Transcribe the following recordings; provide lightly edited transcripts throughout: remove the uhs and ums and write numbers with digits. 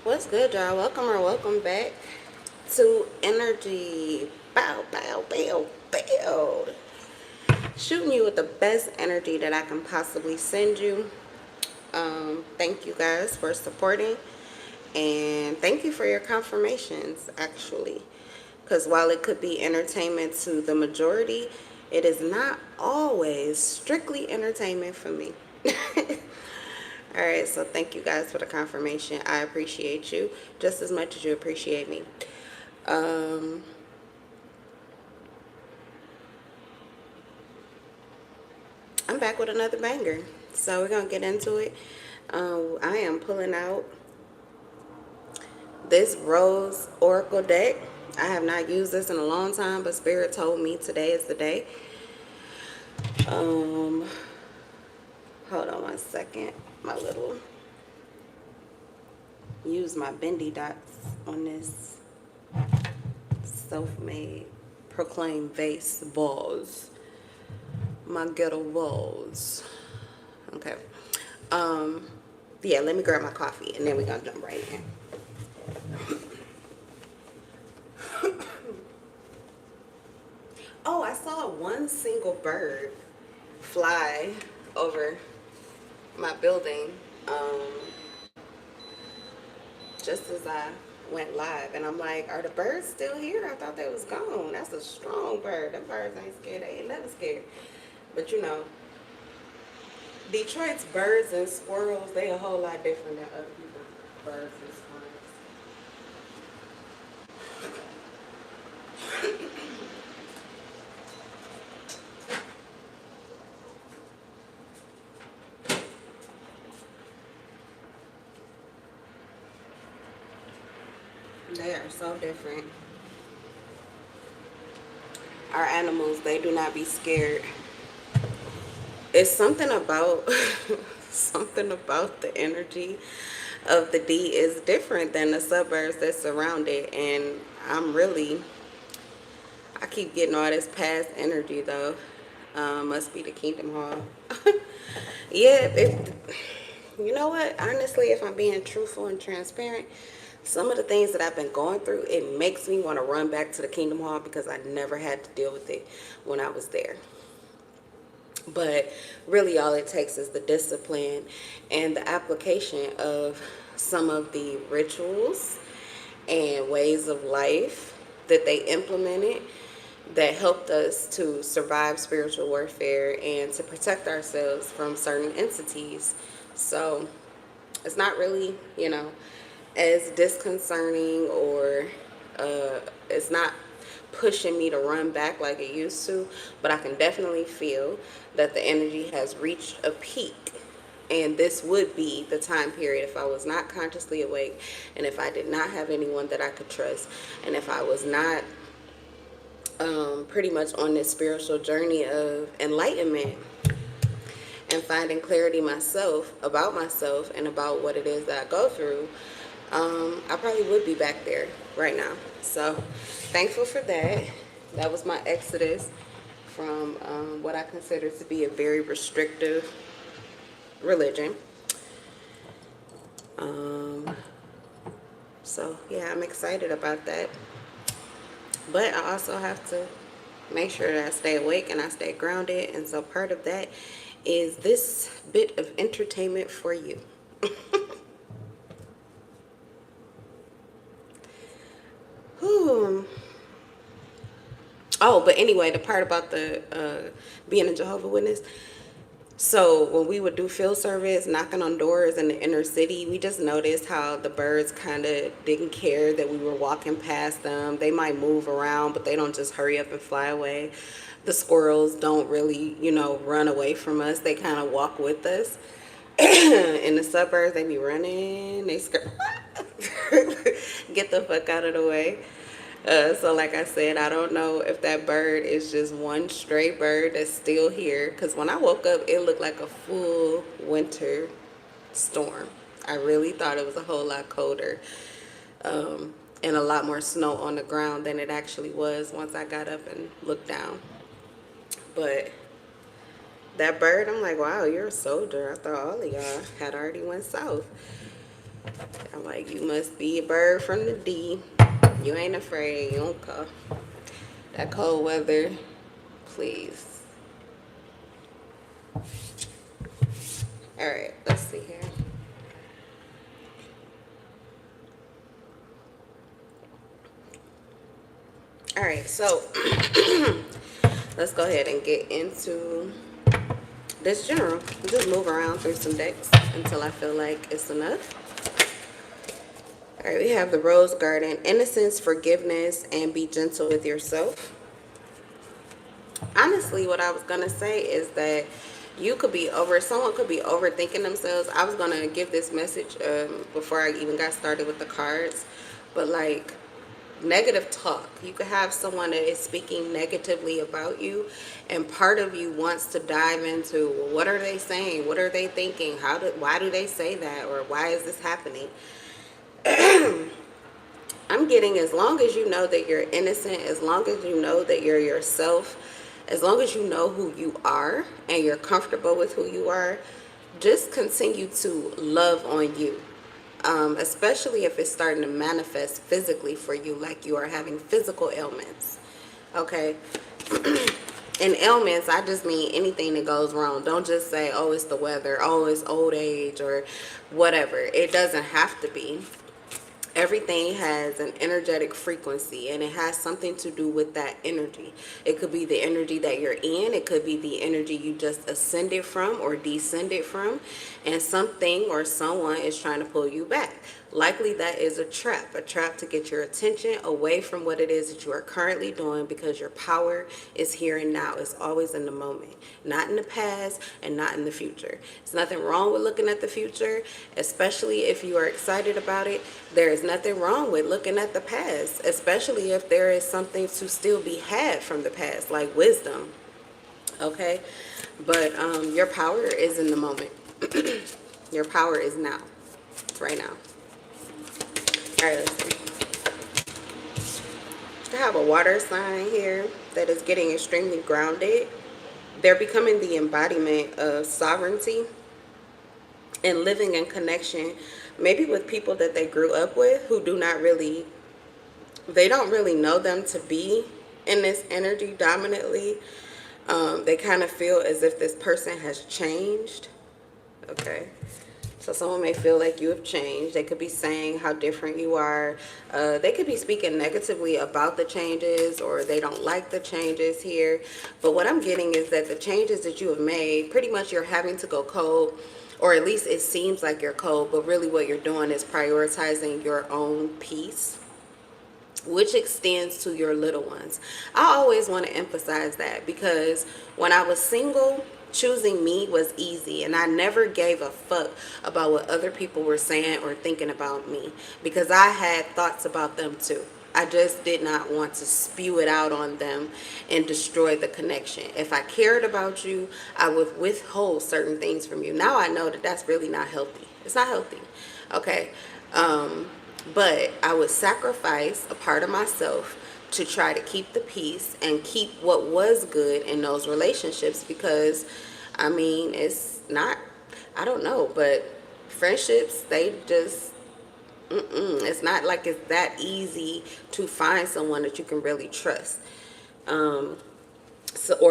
What's good, y'all? Welcome or welcome back to Energy. Bow, bow, bow, bow. Shooting you with the best energy that I can possibly send you. Thank you guys for supporting. And thank you for your confirmations, actually. Because while it could be entertainment to the majority, it is not always strictly entertainment for me. Alright, so thank you guys for the confirmation. I appreciate you just as much as you appreciate me. Um, I'm back with another banger. So we're going to get into it. I am pulling out this Rose Oracle deck. I have not used this in a long time, but Spirit told me today is the day. Hold on one second. Use my bendy dots on this self-made proclaimed vase balls. My ghetto balls. Okay. Yeah, let me grab my coffee and then we're gonna jump right in. Oh, I saw one single bird fly over my building just as I went live, and I'm like, are the birds still here? I thought they was gone. That's a strong bird. Them birds ain't scared. They ain't never scared. But you know, Detroit's birds and squirrels, they a whole lot different than other people's birds and squirrels. They are so different. Our animals, they do not be scared. It's something about something about the energy of the D is different than the suburbs that surround it. And I keep getting all this past energy though. Must be the Kingdom Hall. Yeah, you know what? Honestly, if I'm being truthful and transparent, some of the things that I've been going through, it makes me want to run back to the Kingdom Hall because I never had to deal with it when I was there. But really all it takes is the discipline and the application of some of the rituals and ways of life that they implemented that helped us to survive spiritual warfare and to protect ourselves from certain entities. So it's not really, as disconcerting, or it's not pushing me to run back like it used to, but I can definitely feel that the energy has reached a peak. And this would be the time period if I was not consciously awake, and if I did not have anyone that I could trust, and if I was not pretty much on this spiritual journey of enlightenment and finding clarity about myself and about what it is that I go through, I probably would be back there right now. So thankful for that. That was my exodus from what I consider to be a very restrictive religion. So yeah, I'm excited about that. But I also have to make sure that I stay awake and I stay grounded. And so part of that is this bit of entertainment for you. Oh, but anyway, the part about the being a Jehovah's Witness. So when we would do field service, knocking on doors in the inner city, we just noticed how the birds kind of didn't care that we were walking past them. They might move around, but they don't just hurry up and fly away. The squirrels don't really, run away from us. They kind of walk with us. In the suburbs, they be running. They scream, get the fuck out of the way. So like I said, I don't know if that bird is just one stray bird that's still here. Because when I woke up, it looked like a full winter storm. I really thought it was a whole lot colder and a lot more snow on the ground than it actually was once I got up and looked down. But that bird, I'm like, wow, you're a soldier. I thought all of y'all had already went south. I'm like, you must be a bird from the D. You ain't afraid. You don't call. That cold weather, please. All right, let's see here. All right, so let's go ahead and get into this general. Just move around through some decks until I feel like it's enough. All right, we have the Rose Garden, innocence, forgiveness, and be gentle with yourself. Honestly, what I was going to say is that someone could be overthinking themselves. I was going to give this message before I even got started with the cards. But like, negative talk. You could have someone that is speaking negatively about you, and part of you wants to dive into, well, what are they saying? What are they thinking? Why do they say that? Or why is this happening? I'm getting, as long as you know that you're innocent, as long as you know that you're yourself, as long as you know who you are and you're comfortable with who you are, just continue to love on you. Especially if it's starting to manifest physically for you, like you are having physical ailments. Okay? And ailments, I just mean anything that goes wrong. Don't just say, oh, it's the weather, oh, it's old age, or whatever. It doesn't have to be. Everything has an energetic frequency, and it has something to do with that energy. It could be the energy that you're in. It could be the energy you just ascended from or descended from, and something or someone is trying to pull you back. Likely that is a trap to get your attention away from what it is that you are currently doing, because your power is here and now. It's always in the moment, not in the past and not in the future. There's nothing wrong with looking at the future, especially if you are excited about it. There is nothing wrong with looking at the past, especially if there is something to still be had from the past, like wisdom. Okay? But your power is in the moment. Your power is now. Right now. All right, let's see. I have a water sign here that is getting extremely grounded. They're becoming the embodiment of sovereignty and living in connection, maybe with people that they grew up with who they don't really know them to be in this energy dominantly. They kind of feel as if this person has changed. Okay. So someone may feel like you have changed. They could be saying how different you are. They could be speaking negatively about the changes, or they don't like the changes here. But what I'm getting is that the changes that you have made, pretty much you're having to go cold, or at least it seems like you're cold, but really what you're doing is prioritizing your own peace, which extends to your little ones. I always want to emphasize that, because when I was single, choosing me was easy, and I never gave a fuck about what other people were saying or thinking about me, because I had thoughts about them too. I just did not want to spew it out on them and destroy the connection. If I cared about you, I would withhold certain things from you. Now I know that that's really not healthy. It's not healthy. Okay. But I would sacrifice a part of myself to try to keep the peace and keep what was good in those relationships, because I mean, it's not, I don't know, but friendships, they just, it's not like it's that easy to find someone that you can really trust, or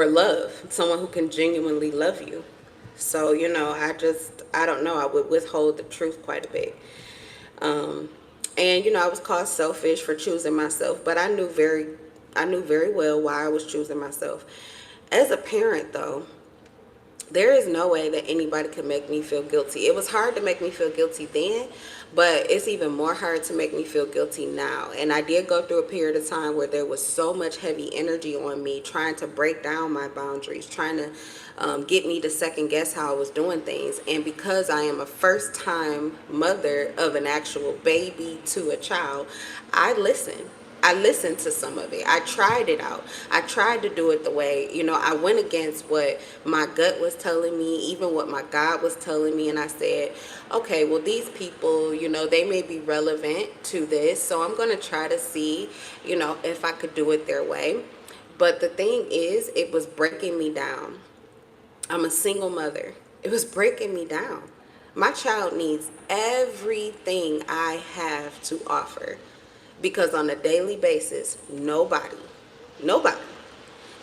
love, someone who can genuinely love you. So, I don't know, I would withhold the truth quite a bit. And I was called selfish for choosing myself, but I knew very well why I was choosing myself. As a parent, though, there is no way that anybody could make me feel guilty. It was hard to make me feel guilty then, but it's even more hard to make me feel guilty now. And I did go through a period of time where there was so much heavy energy on me, trying to break down my boundaries, trying to get me to second guess how I was doing things. And because I am a first time mother of an actual baby to a child, I listened. I listened to some of it. I tried it out. I tried to do it the way, I went against what my gut was telling me, even what my God was telling me. And I said, okay, well, these people, they may be relevant to this. So I'm going to try to see, if I could do it their way. But the thing is, it was breaking me down. I'm a single mother. It was breaking me down. My child needs everything I have to offer, because on a daily basis, nobody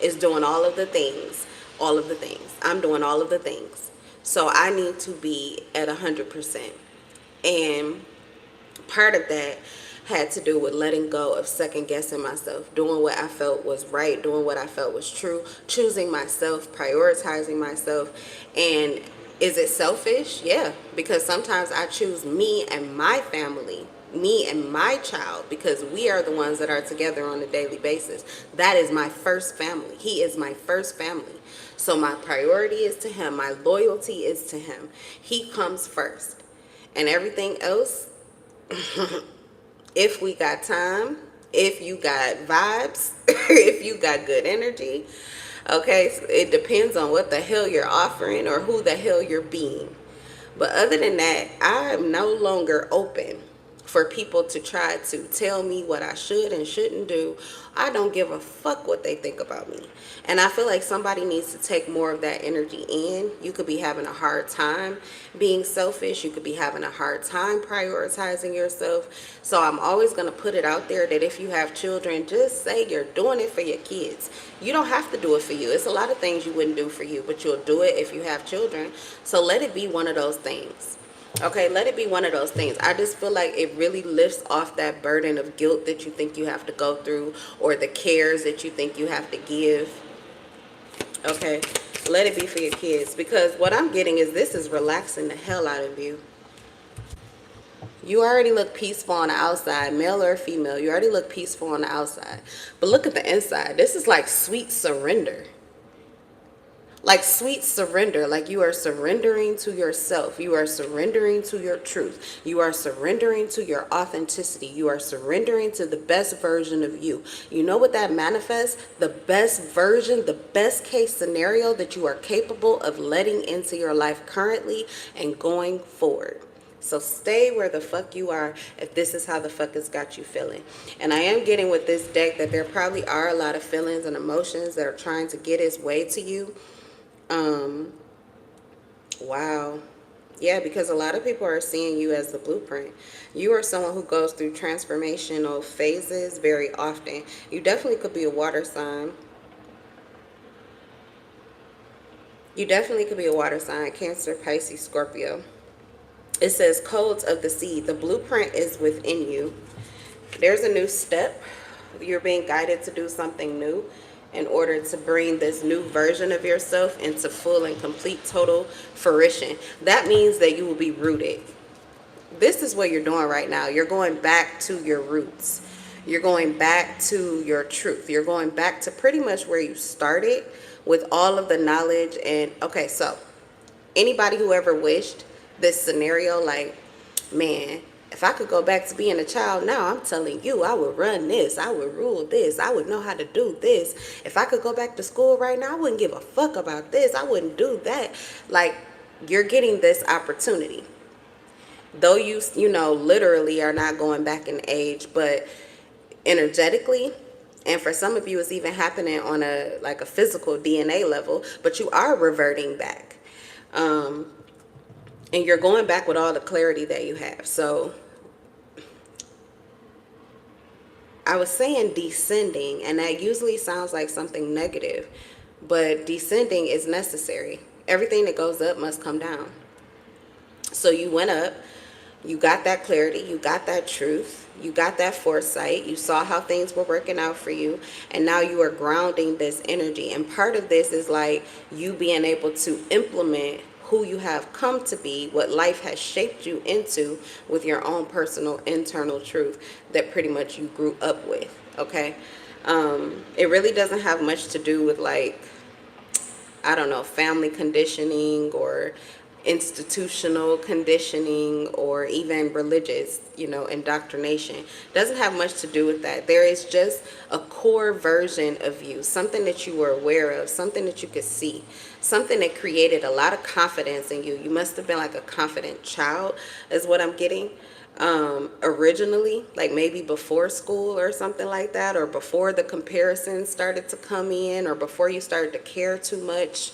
is doing all of the things. I'm doing all of the things. So I need to be at 100%. And part of that had to do with letting go of second guessing myself, doing what I felt was right, doing what I felt was true, choosing myself, prioritizing myself. And is it selfish? Yeah, because sometimes I choose me and my family, me and my child, because we are the ones that are together on a daily basis. That is my first family. He is my first family. So my priority is to him. My loyalty is to him. He comes first. And everything else, if we got time, if you got vibes, if you got good energy, okay, so it depends on what the hell you're offering or who the hell you're being. But other than that, I am no longer open for people to try to tell me what I should and shouldn't do. I don't give a fuck what they think about me. And I feel like somebody needs to take more of that energy in. You could be having a hard time being selfish. You could be having a hard time prioritizing yourself. So I'm always going to put it out there that if you have children, just say you're doing it for your kids. You don't have to do it for you. It's a lot of things you wouldn't do for you, but you'll do it if you have children. So let it be one of those things. Okay, let it be one of those things. I just feel like it really lifts off that burden of guilt that you think you have to go through, or the cares that you think you have to give. Okay, let it be for your kids, because what I'm getting is this is relaxing the hell out of you. You already look peaceful on the outside, male or female. You already look peaceful on the outside. But look at the inside. This is like sweet surrender. Like sweet surrender, like you are surrendering to yourself. You are surrendering to your truth. You are surrendering to your authenticity. You are surrendering to the best version of you. You know what that manifests? The best version, the best case scenario that you are capable of letting into your life currently and going forward. So stay where the fuck you are if this is how the fuck it's got you feeling. And I am getting with this deck that there probably are a lot of feelings and emotions that are trying to get its way to you. Wow. Yeah, because a lot of people are seeing you as the blueprint. You are someone who goes through transformational phases very often. You definitely could be a water sign. You definitely could be a water sign, Cancer, Pisces, Scorpio. It says codes of the seed. The blueprint is within you. There's a new step. You're being guided to do something new in order to bring this new version of yourself into full and complete total fruition. That means that you will be rooted. This is what you're doing right now. You're going back to your roots. You're going back to your truth. You're going back to pretty much where you started with all of the knowledge. And okay, so anybody who ever wished this scenario, like, man, if I could go back to being a child now, I'm telling you, I would run this. I would rule this. I would know how to do this. If I could go back to school right now, I wouldn't give a fuck about this. I wouldn't do that. Like, you're getting this opportunity. Though you know, literally are not going back in age, but energetically, and for some of you, it's even happening on a physical DNA level, but you are reverting back. And you're going back with all the clarity that you have. So I was saying descending, and that usually sounds like something negative, but descending is necessary. Everything that goes up must come down. So you went up, you got that clarity, you got that truth, you got that foresight, you saw how things were working out for you, and now you are grounding this energy. And part of this is like you being able to implement who you have come to be, what life has shaped you into with your own personal internal truth that pretty much you grew up with, okay? It really doesn't have much to do with, like, I don't know, family conditioning or institutional conditioning or even religious, indoctrination. Doesn't have much to do with that. There is just a core version of you, something that you were aware of, something that you could see, something that created a lot of confidence in you. You must have been like a confident child is what I'm getting. Originally, like maybe before school or something like that, or before the comparisons started to come in, or before you started to care too much.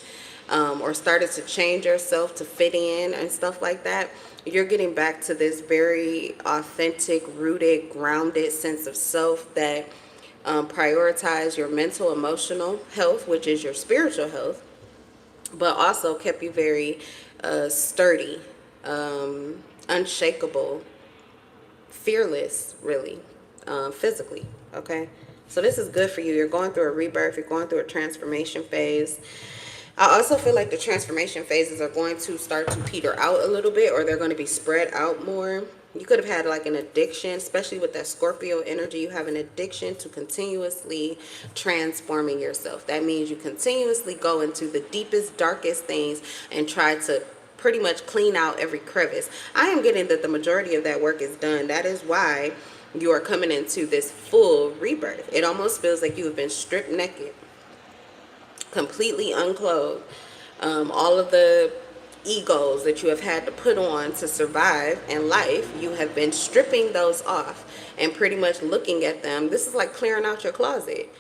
or started to change yourself to fit in and stuff like that, you're getting back to this very authentic, rooted, grounded sense of self that prioritize your mental, emotional health, which is your spiritual health, but also kept you very sturdy, unshakable, fearless, really, physically. Okay, so this is good for you. You're going through a rebirth. You're going through a transformation phase. I also feel like the transformation phases are going to start to peter out a little bit, or they're going to be spread out more. You could have had like an addiction, especially with that Scorpio energy. You have an addiction to continuously transforming yourself. That means you continuously go into the deepest, darkest things and try to pretty much clean out every crevice. I am getting that the majority of that work is done. That is why you are coming into this full rebirth. It almost feels like you have been stripped naked, completely unclothed. All of the egos that you have had to put on to survive in life, you have been stripping those off and pretty much looking at them. This is like clearing out your closet.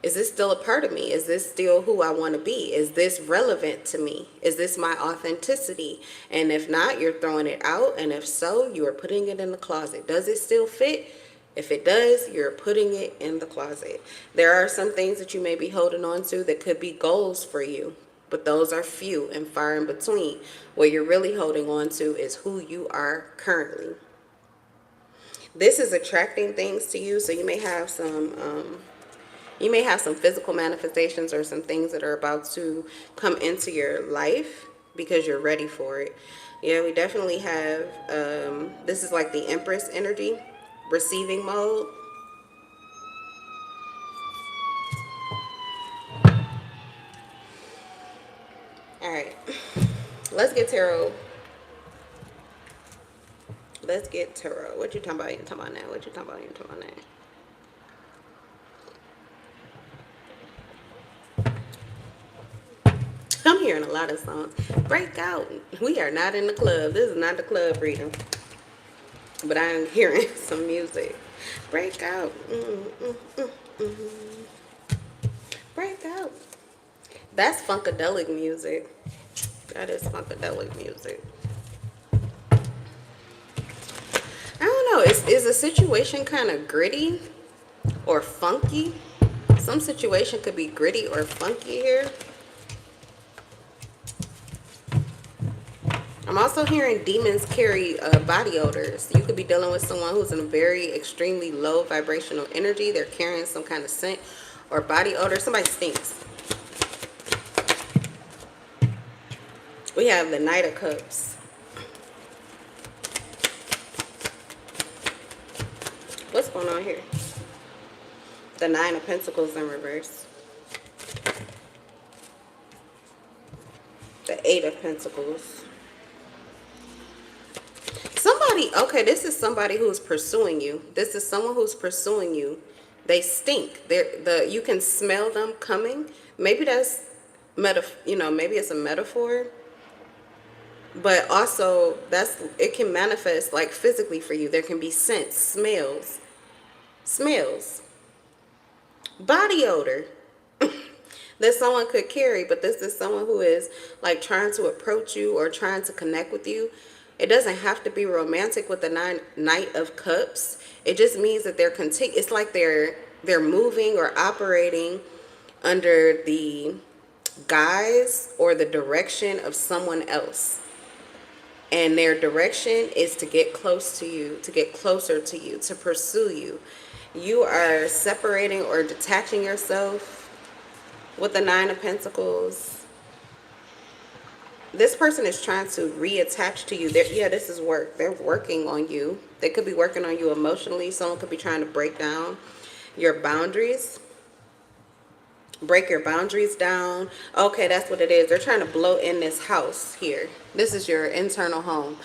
Is this still a part of me? Is this still who I want to be? Is this relevant to me? Is this my authenticity? And if not, you're throwing it out. And if so, you are putting it in the closet. Does it still fit? If it does, you're putting it in the closet. There are some things that you may be holding on to that could be goals for you, but those are few and far in between. What you're really holding on to is who you are currently. This is attracting things to you, so you may have some physical manifestations or some things that are about to come into your life because you're ready for it. Yeah, we definitely have, this is like the Empress energy, receiving mode. All right, let's get tarot. Let's get tarot. What you talking about? You talking about now? What you talking about? You talking about now? I'm hearing a lot of songs. Break out. We are not in the club. This is not the club reading. But I'm hearing some music. Break out. Break out. That's funkadelic music. That is funkadelic music. I don't know. Is a situation kind of gritty or funky? Some situation could be gritty or funky here. I'm also hearing demons carry body odors. You could be dealing with someone who's in a very extremely low vibrational energy. They're carrying some kind of scent or body odor. Somebody stinks. We have the Knight of Cups. What's going on here? The Nine of Pentacles in reverse. The Eight of Pentacles. Somebody, okay, this is somebody who's pursuing you. This is someone who's pursuing you. They stink. You can smell them coming. Maybe that's maybe it's a metaphor. But also it can manifest like physically for you. There can be scents, smells, body odor that someone could carry. But this is someone who is like trying to approach you or trying to connect with you. It doesn't have to be romantic with the Knight of Cups. It just means that it's like they're moving or operating under the guise or the direction of someone else. And their direction is to get close to you, to get closer to you, to pursue you. You are separating or detaching yourself with the Nine of Pentacles. This person is trying to reattach to you. This is work. They're working on you. They could be working on you emotionally. Someone could be trying to break down your boundaries. Break your boundaries down. Okay, that's what it is. They're trying to blow in this house here. This is your internal home.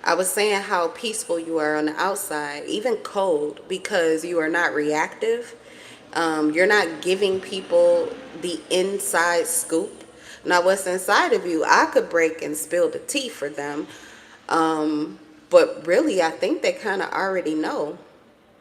I was saying how peaceful you are on the outside, even cold, because you are not reactive. You're not giving people the inside scoop. Now, what's inside of you, I could break and spill the tea for them. But really, I think they kind of already know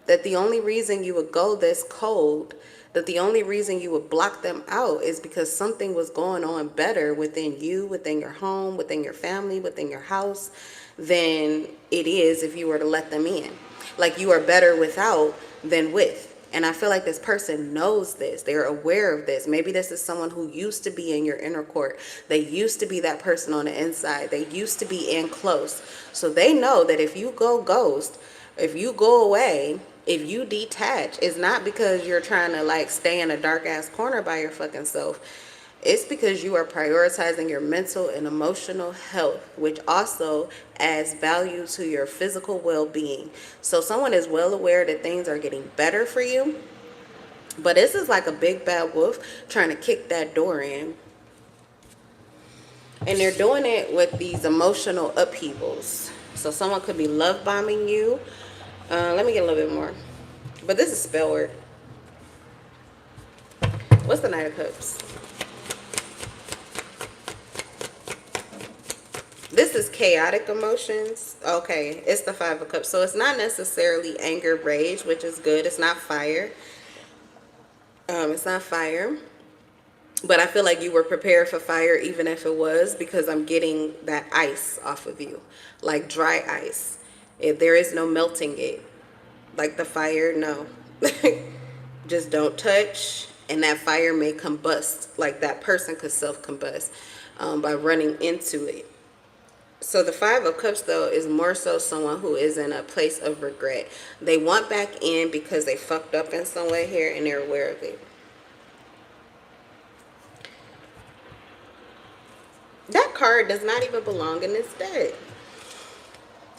that the only reason you would go this cold That the only reason you would block them out is because something was going on better within you, within your home, within your family, within your house, than it is if you were to let them in. Like, you are better without than with. And I feel like this person knows this. They're aware of this. Maybe this is someone who used to be in your inner court. They used to be that person on the inside. They used to be in close. So they know that if you go ghost, if you go away, if you detach, it's not because you're trying to like stay in a dark ass corner by your fucking self. It's because you are prioritizing your mental and emotional health, which also adds value to your physical well-being. So someone is well aware that things are getting better for you, but this is like a big bad wolf trying to kick that door in. And they're doing it with these emotional upheavals. So someone could be love bombing you. Let me get a little bit more. But this is spell work. What's the Knight of Cups? This is chaotic emotions. Okay, it's the Five of Cups. So it's not necessarily anger, rage, which is good. It's not fire. It's not fire. But I feel like you were prepared for fire even if it was, because I'm getting that ice off of you. Like dry ice. If there is no melting it. Like the fire, no. Just don't touch. And that fire may combust. Like that person could self-combust by running into it. So the Five of Cups, though, is more so someone who is in a place of regret. They want back in because they fucked up in some way here and they're aware of it. That card does not even belong in this deck.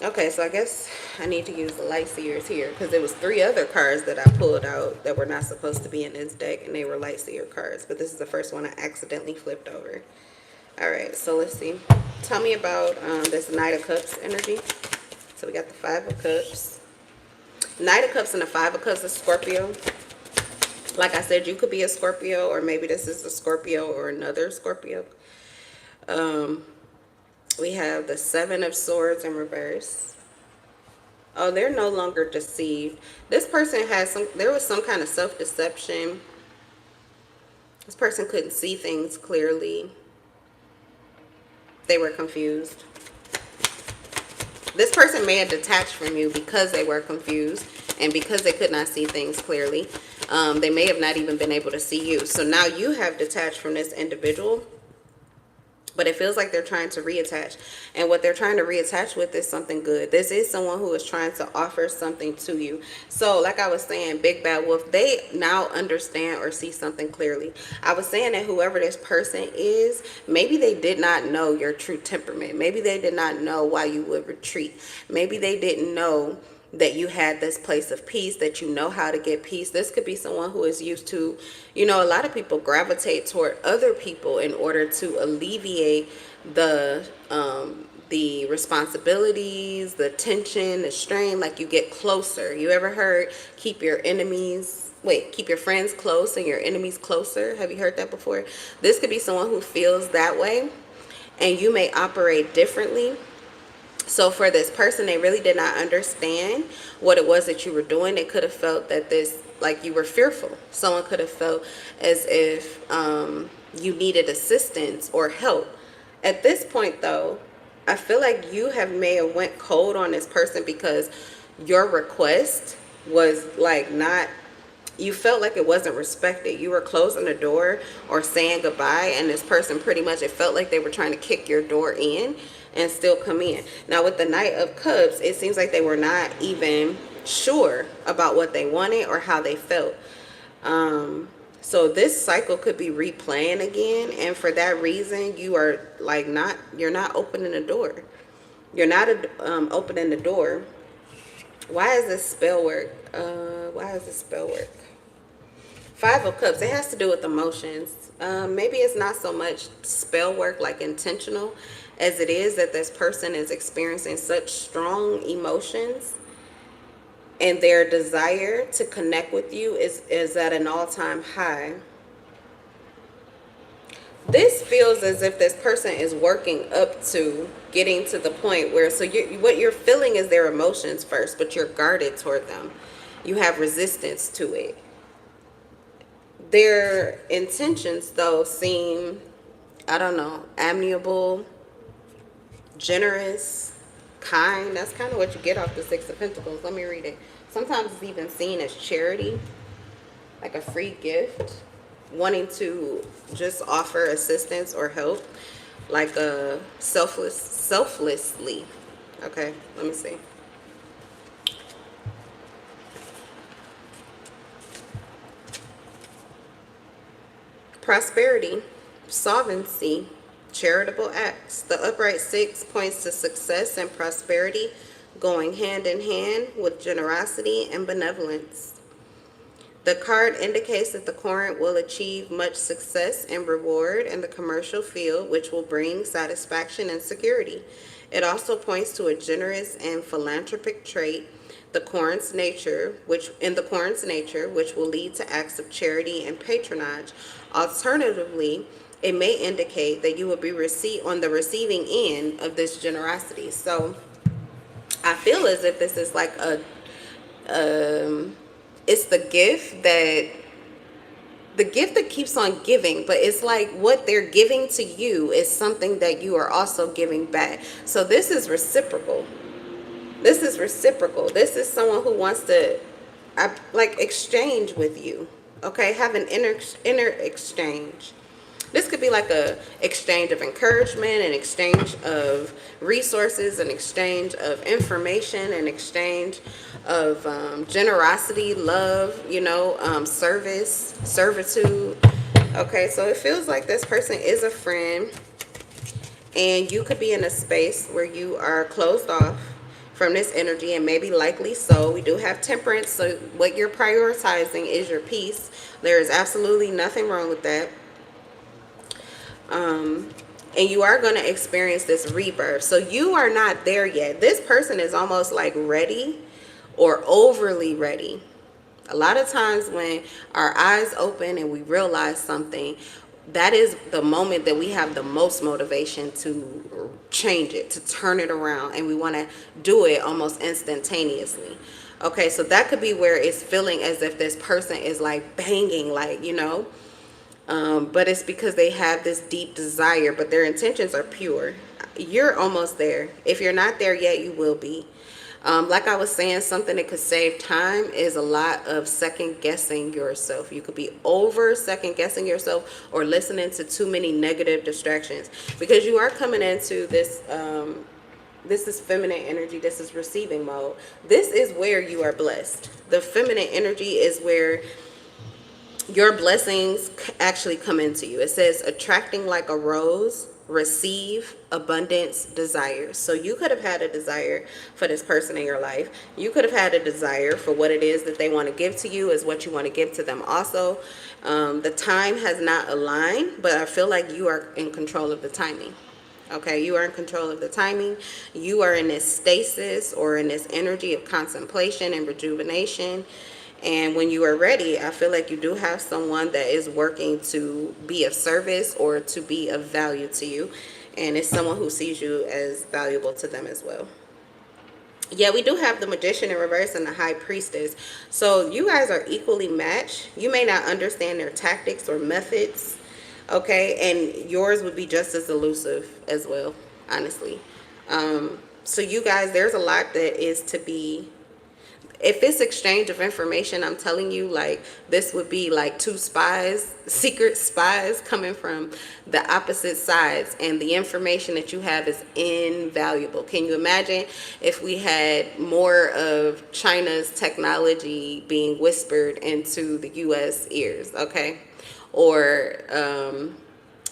Okay, so I guess I need to use the light seers here because there was 3 other cards that I pulled out that were not supposed to be in this deck, and they were light seer cards. But this is the first one I accidentally flipped over. All right, so let's see. Tell me about this Knight of Cups energy. So we got the Five of Cups. Knight of Cups and the Five of Cups is Scorpio. Like I said, you could be a Scorpio, or maybe this is a Scorpio or another Scorpio. We have the Seven of Swords in reverse. Oh, they're no longer deceived. This person has there was some kind of self-deception. This person couldn't see things clearly. They were confused. This person may have detached from you because they were confused and because they could not see things clearly. They may have not even been able to see you. So now you have detached from this individual. But it feels like they're trying to reattach. And what they're trying to reattach with is something good. This is someone who is trying to offer something to you. So like I was saying, Big Bad Wolf, they now understand or see something clearly. I was saying that whoever this person is, maybe they did not know your true temperament. Maybe they did not know why you would retreat. Maybe they didn't know that you had this place of peace, that you know how to get peace. This could be someone who is used to, you know, a lot of people gravitate toward other people in order to alleviate the responsibilities, the tension, the strain. Like you get closer. You ever heard keep your friends close and your enemies closer? Have you heard that before? This could be someone who feels that way, and you may operate differently. So for this person, they really did not understand what it was that you were doing. They could have felt that like you were fearful. Someone could have felt as if you needed assistance or help. At this point, though, I feel like you may have went cold on this person because your request was like you felt like it wasn't respected. You were closing the door or saying goodbye, and this person pretty much, it felt like they were trying to kick your door in and still come in. Now with the Knight of Cups, it seems like they were not even sure about what they wanted or how they felt. So this cycle could be replaying again, and for that reason, you are like you're not opening the door. You're not opening the door. Why is this spell work? Five of Cups, it has to do with emotions. Maybe it's not so much spell work, like intentional, as it is that this person is experiencing such strong emotions, and their desire to connect with you is at an all-time high. This feels as if this person is working up to getting to the point where, so what you're feeling is their emotions first, but you're guarded toward them. You have resistance to it. Their intentions, though, seem, I don't know, amiable, generous, kind. That's kind of what you get off the Six of Pentacles. Let me read it. Sometimes it's even seen as charity, like a free gift, wanting to just offer assistance or help, like a selflessly. Okay, let me see. Prosperity, solvency, charitable acts. The upright six points to success and prosperity going hand in hand with generosity and benevolence. The card indicates that the current will achieve much success and reward in the commercial field, which will bring satisfaction and security. It also points to a generous and philanthropic trait, the current's nature, which will lead to acts of charity and patronage. Alternatively, it may indicate that you will be on the receiving end of this generosity. So I feel as if this is like it's the gift that keeps on giving, but it's like what they're giving to you is something that you are also giving back. So this is reciprocal. This is reciprocal. This is someone who wants to like exchange with you. Okay, have an inner exchange. This could be like a exchange of encouragement, an exchange of resources, an exchange of information, an exchange of generosity, love, service, servitude. Okay, so it feels like this person is a friend, and you could be in a space where you are closed off from this energy, and maybe likely so. We do have temperance, so what you're prioritizing is your peace. There is absolutely nothing wrong with that. And you are going to experience this rebirth. So you are not there yet. This person is almost like ready or overly ready. A lot of times when our eyes open and we realize something, that is the moment that we have the most motivation to change it, to turn it around, and we want to do it almost instantaneously. Okay, so that could be where it's feeling as if this person is like banging, like, but it's because they have this deep desire, but their intentions are pure. You're almost there. If you're not there yet, you will be. Like I was saying, something that could save time is a lot of second guessing yourself. You could be over second guessing yourself or listening to too many negative distractions, because you are coming into this. This is feminine energy. This is receiving mode. This is where you are blessed. The feminine energy is where your blessings actually come into you. It says attracting like a rose, receive abundance, desires. So you could have had a desire for this person in your life. You could have had a desire for what it is that they want to give to you is what you want to give to them also. The time has not aligned, but I feel like you are in control of the timing. Okay, you are in control of the timing. You are in this stasis or in this energy of contemplation and rejuvenation. And when you are ready, I feel like you do have someone that is working to be of service or to be of value to you. And it's someone who sees you as valuable to them as well. Yeah, we do have the Magician in reverse and the High Priestess. So you guys are equally matched. You may not understand their tactics or methods. Okay, and yours would be just as elusive as well, honestly. So you guys, there's a lot that is to be. If it's exchange of information, I'm telling you, like, this would be like two spies, secret spies coming from the opposite sides, and the information that you have is invaluable. Can you imagine if we had more of China's technology being whispered into the U.S. ears, okay? Or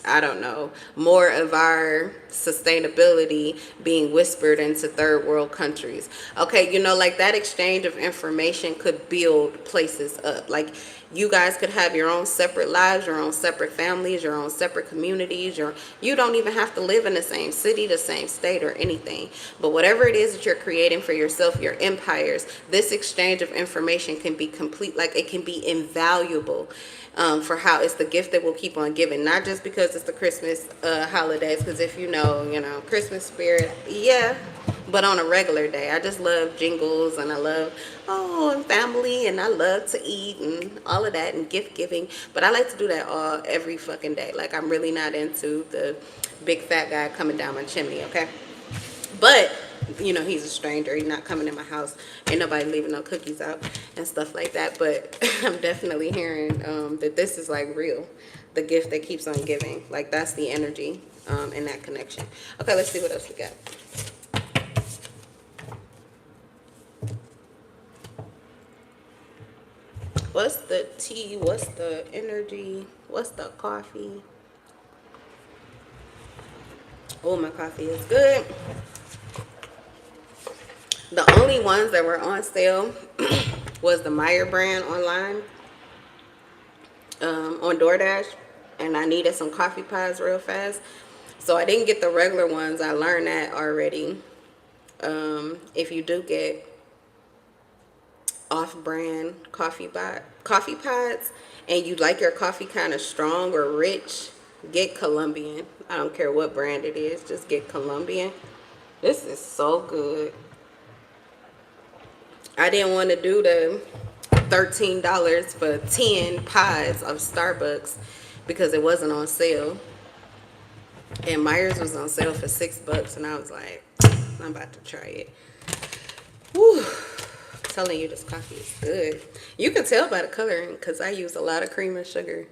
I don't know, more of our sustainability being whispered into third world countries. Okay, like that exchange of information could build places up. Like you guys could have your own separate lives, your own separate families, your own separate communities. You don't even have to live in the same city, the same state, or anything. But whatever it is that you're creating for yourself, your empires, this exchange of information can be complete, like it can be invaluable. For how it's the gift that will keep on giving, not just because it's the Christmas holidays, because if you know, Christmas spirit. Yeah, but on a regular day. I just love jingles, and I love, and family, and I love to eat and all of that, and gift giving. But I like to do that all every fucking day. Like, I'm really not into the big fat guy coming down my chimney, okay? But, he's a stranger. He's not coming in my house. Ain't nobody leaving no cookies out and stuff like that. But I'm definitely hearing that this is like real. The gift that keeps on giving. Like, that's the energy in that connection. Okay, let's see what else we got. What's the tea? What's the energy? What's the coffee? Oh, my coffee is good. The only ones that were on sale was the Meyer brand online on DoorDash, and I needed some coffee pods real fast, so I didn't get the regular ones. I learned that already. If you do get off-brand coffee pods and you like your coffee kind of strong or rich, get Colombian. I don't care what brand it is, just get Colombian. This is so good. I didn't want to do the $13 for 10 pods of Starbucks because it wasn't on sale. And Myers was on sale for $6, and I was like, I'm about to try it. Whew. I'm telling you, this coffee is good. You can tell by the coloring because I use a lot of cream and sugar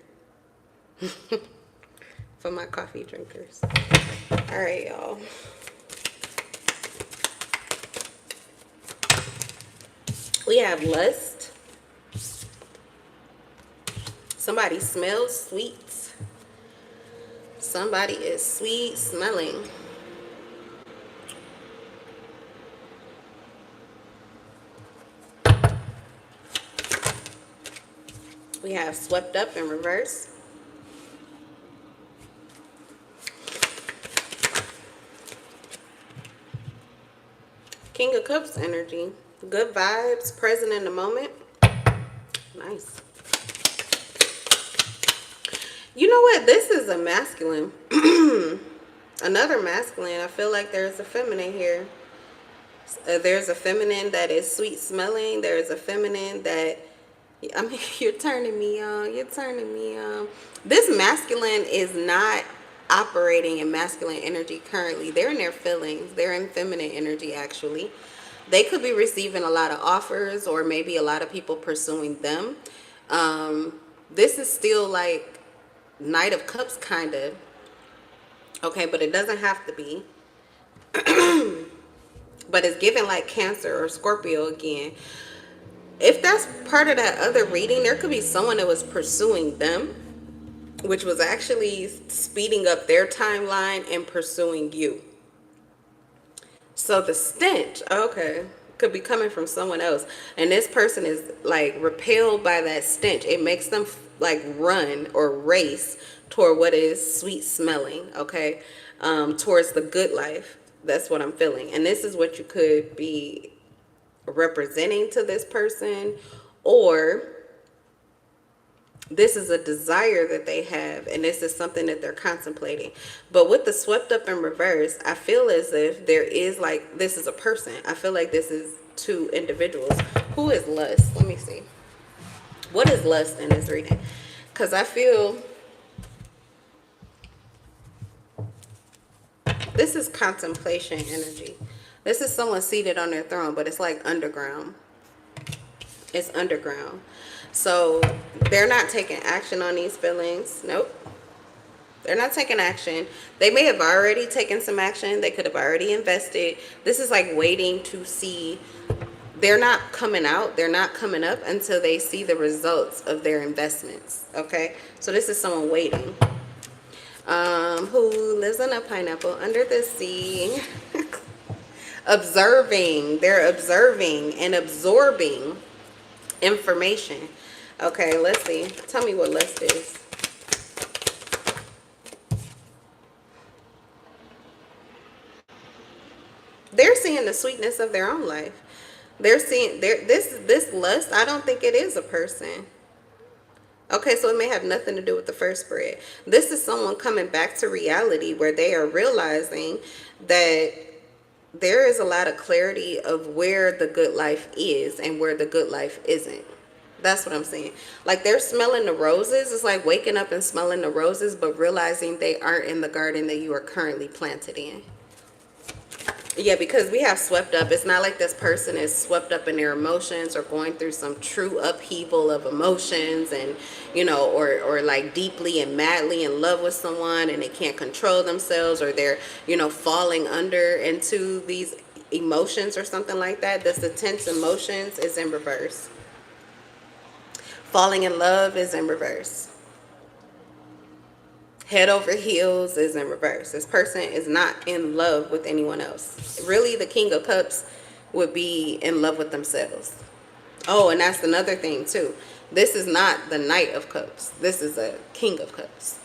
for my coffee drinkers. All right, y'all. We have lust. Somebody smells sweet. Somebody is sweet smelling. We have swept up in reverse. King of Cups energy. Good vibes, present in the moment. Nice. You know what? This is a masculine. Another masculine. I feel like there's a feminine here. There's a feminine that is sweet smelling. There's a feminine that, I mean, you're turning me on. You're turning me on. This masculine is not operating in masculine energy currently. They're in their feelings. They're in feminine energy, actually. They could be receiving a lot of offers, or maybe a lot of people pursuing them. This is still like Knight of Cups, kind of. Okay, but it doesn't have to be. But it's giving like Cancer or Scorpio again. If that's part of that other reading, there could be someone that was pursuing them, which was actually speeding up their timeline and pursuing you. So the stench, okay, could be coming from someone else. And this person is like repelled by that stench. It makes them like run or race toward what is sweet smelling, okay, towards the good life. That's what I'm feeling. And this is what you could be representing to this person, or this is a desire that they have, and this is something that they're contemplating. But with the swept up in reverse, I feel as if there is like, this is a person. I feel like this is two individuals. Who is lust? Let me see. What is lust in this reading? Because I feel this is contemplation energy. This is someone seated on their throne, but it's like underground. It's underground. So they're not taking action on these feelings. Nope. They're not taking action. They may have already taken some action. They could have already invested. This is like waiting to see. They're not coming out. They're not coming up until they see the results of their investments. Okay. So this is someone waiting. Who lives on a pineapple under the sea. Observing. They're observing and absorbing information. Okay, let's see. Tell me what lust is. They're seeing the sweetness of their own life. They're seeing this lust. I don't think it is a person. Okay, so it may have nothing to do with the first spread. This is someone coming back to reality where they are realizing that there is a lot of clarity of where the good life is and where the good life isn't. That's what I'm saying. Like they're smelling the roses. It's like waking up and smelling the roses, but realizing they aren't in the garden that you are currently planted in. Yeah, because we have swept up. It's not like this person is swept up in their emotions or going through some true upheaval of emotions and, or like deeply and madly in love with someone and they can't control themselves, or they're, falling under into these emotions or something like that. This intense emotions is in reverse. Falling in love is in reverse. Head over heels is in reverse. This person is not in love with anyone else. Really, the King of Cups would be in love with themselves. Oh, and that's another thing too. This is not the Knight of Cups. This is a King of Cups.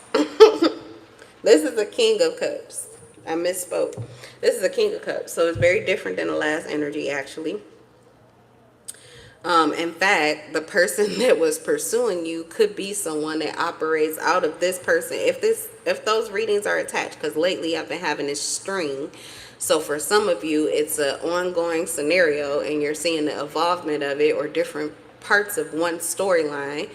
This is a King of Cups. I misspoke. This is a King of Cups. So it's very different than the last energy, actually. In fact, the person that was pursuing you could be someone that operates out of this person. If those readings are attached, because lately I've been having this string. So for some of you, it's an ongoing scenario and you're seeing the involvement of it or different parts of one storyline.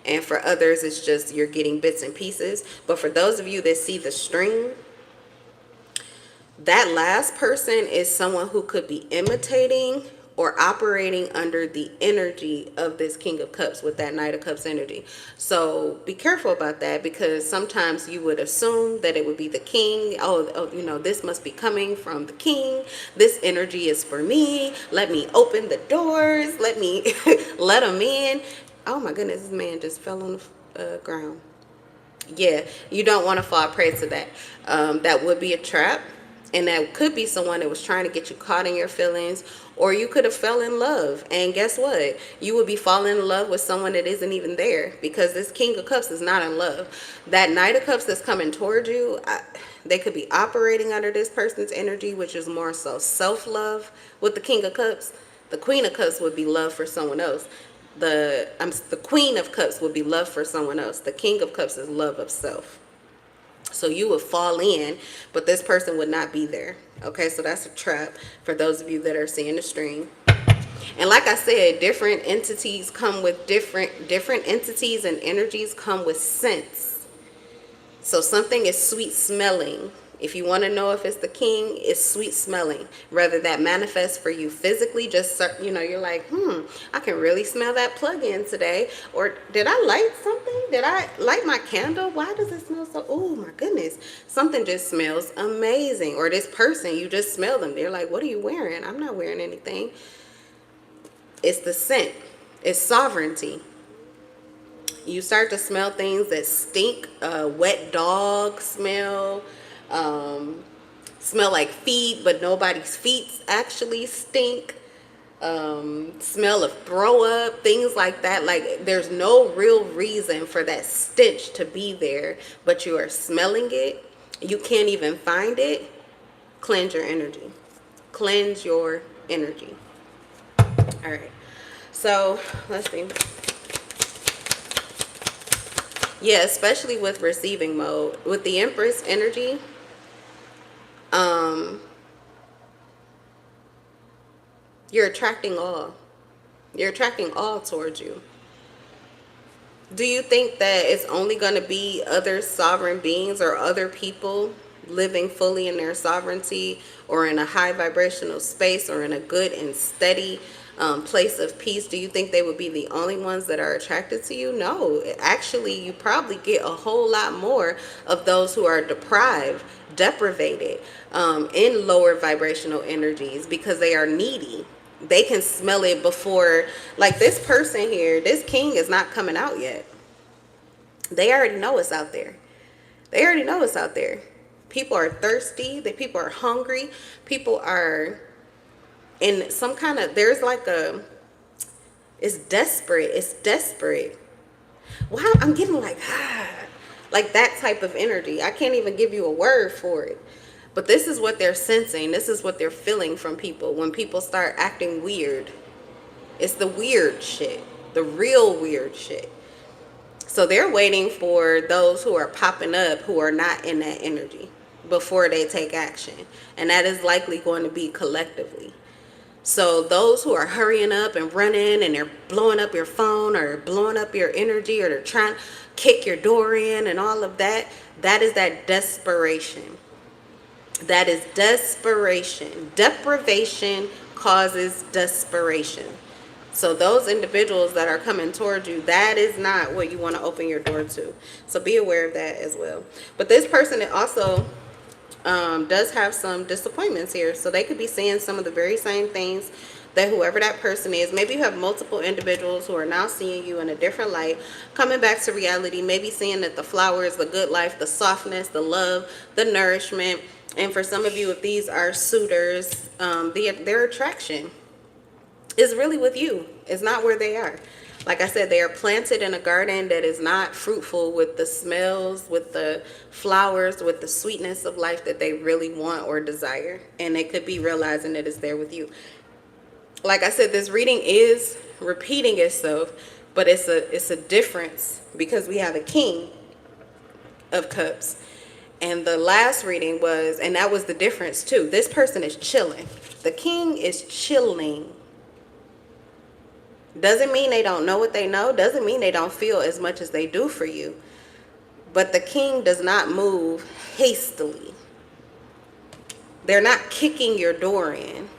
And for others, it's just you're getting bits and pieces. But for those of you that see the string, that last person is someone who could be imitating or operating under the energy of this King of Cups with that Knight of Cups energy. So be careful about that, because sometimes you would assume that it would be the king. Oh, this must be coming from the king. This energy is for me. Let me open the doors. Let me let him in. Oh my goodness, this man just fell on the ground. Yeah, you don't want to fall prey to that. That would be a trap. And that could be someone that was trying to get you caught in your feelings, or you could have fell in love. And guess what? You would be falling in love with someone that isn't even there, because this King of Cups is not in love. That Knight of Cups that's coming towards you, they could be operating under this person's energy, which is more so self-love. With the King of Cups, the Queen of Cups would be love for someone else. The Queen of Cups would be love for someone else. The King of Cups is love of self. So you would fall in, but this person would not be there. Okay, so that's a trap for those of you that are seeing the string. And like I said, different entities come with different entities and energies come with scents. So something is sweet smelling. If you want to know if it's the king, it's sweet smelling. Whether that manifests for you physically, just, you're like, I can really smell that plug-in today. Or did I light something? Did I light my candle? Why does it smell so, oh my goodness. Something just smells amazing. Or this person, you just smell them. They're like, what are you wearing? I'm not wearing anything. It's the scent. It's sovereignty. You start to smell things that stink. Wet dog smell. Smell like feet, but nobody's feet actually stink. Smell of throw up, things like that. Like there's no real reason for that stench to be there, but you are smelling it. You can't even find it. Cleanse your energy. Cleanse your energy. All right. So let's see. Yeah, especially with receiving mode. With the Empress energy, you're attracting all. You're attracting all towards you. Do you think that it's only going to be other sovereign beings or other people living fully in their sovereignty or in a high vibrational space or in a good and steady place of peace? Do you think they would be the only ones that are attracted to you? No, actually, you probably get a whole lot more of those who are deprivated in lower vibrational energies, because they are needy. They can smell it before, like this person here, this king is not coming out yet. They already know it's out there. They already know it's out there. People are thirsty. People are hungry. People are in some kind of, there's like it's desperate. It's desperate. Wow, I'm getting like that type of energy. I can't even give you a word for it. But this is what they're sensing. This is what they're feeling from people when people start acting weird. It's the weird shit. The real weird shit. So they're waiting for those who are popping up who are not in that energy before they take action. And that is likely going to be collectively. So those who are hurrying up and running and they're blowing up your phone or blowing up your energy or they're trying to kick your door in and all of that, that is that desperation. That is desperation. Deprivation causes desperation. So those individuals that are coming towards you, that is not what you want to open your door to. So be aware of that as well. But this person also does have some disappointments here. So they could be seeing some of the very same things that whoever that person is. Maybe you have multiple individuals who are now seeing you in a different light, coming back to reality, maybe seeing that the flowers, the good life, the softness, the love, the nourishment. And for some of you, if these are suitors, their attraction is really with you. It's not where they are. Like I said, they are planted in a garden that is not fruitful with the smells, with the flowers, with the sweetness of life that they really want or desire. And they could be realizing that it's there with you. Like I said, this reading is repeating itself, but it's a difference because we have a King of Cups. And the last reading was, and that was the difference too. This person is chilling. The King is chilling. Doesn't mean they don't know what they know. Doesn't mean they don't feel as much as they do for you. But the King does not move hastily. They're not kicking your door in.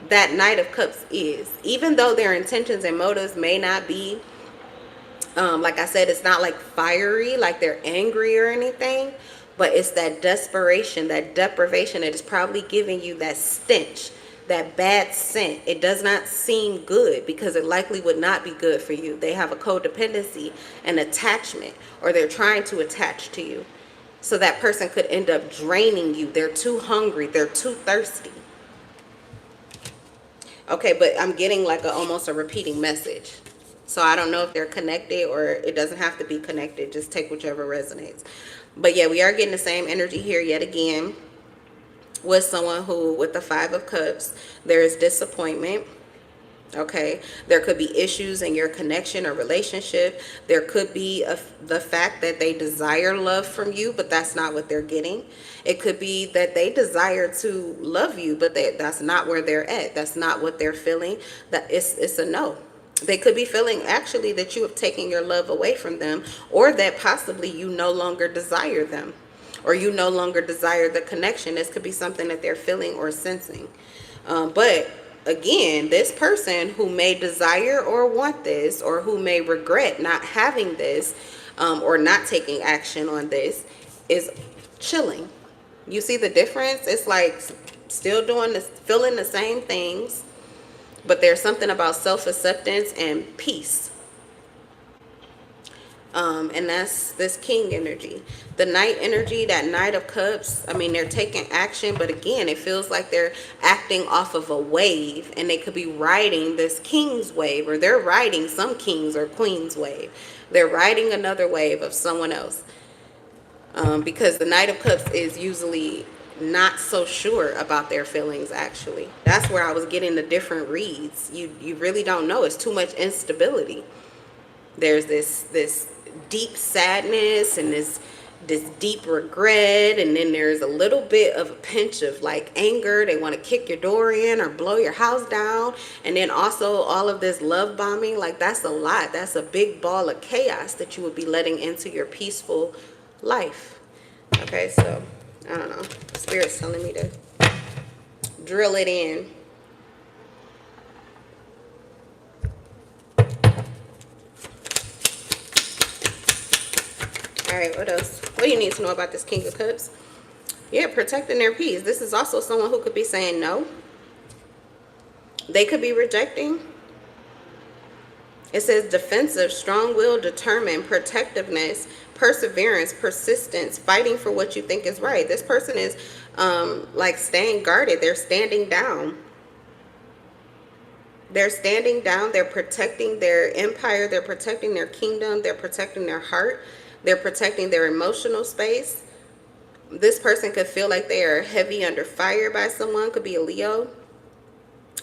That Knight of Cups is. Even though their intentions and motives may not be, like I said, it's not like fiery, like they're angry or anything. But it's that desperation, that deprivation that is probably giving you that stench, that bad scent. It does not seem good because it likely would not be good for you. They have a codependency, an attachment, or they're trying to attach to you. So that person could end up draining you. They're too hungry. They're too thirsty. Okay, but I'm getting like almost a repeating message. So I don't know if they're connected or it doesn't have to be connected. Just take whichever resonates. But yeah, we are getting the same energy here yet again. With someone who, with the Five of Cups, there is disappointment. Okay, there could be issues in your connection or relationship. There could be the fact that they desire love from you, but that's not what they're getting. It could be that they desire to love you, but that's not where they're at. That's not what they're feeling. That it's a no. They could be feeling actually that you have taken your love away from them, or that possibly you no longer desire them, or you no longer desire the connection. This could be something that they're feeling or sensing. But again, this person who may desire or want this, or who may regret not having this, or not taking action on this, is chilling. You see the difference? It's like still doing this, feeling the same things, but there's something about self-acceptance and peace. And that's this King energy. The Knight energy, that Knight of Cups, I mean, they're taking action, but again, it feels like they're acting off of a wave, and they could be riding this King's wave, or they're riding some King's or Queen's wave. They're riding another wave of someone else. Because the Knight of Cups is usually not so sure about their feelings, actually. That's where I was getting the different reads. You really don't know. It's too much instability. There's this deep sadness and this deep regret, and then there's a little bit of a pinch of like anger. They want to kick your door in or blow your house down, and then also all of this love bombing. Like, that's a lot. That's a big ball of chaos that you would be letting into your peaceful life. Okay, so I don't know, Spirit's telling me to drill it in. All right, what else? What do you need to know about this King of Cups? Yeah, protecting their peace. This is also someone who could be saying no. They could be rejecting. It says defensive, strong-willed, determined, protectiveness, perseverance, persistence, fighting for what you think is right. This person is like staying guarded. They're standing down. They're standing down. They're protecting their empire. They're protecting their kingdom. They're protecting their heart. They're protecting their emotional space. This person could feel like they are heavy under fire by someone. Could be a Leo.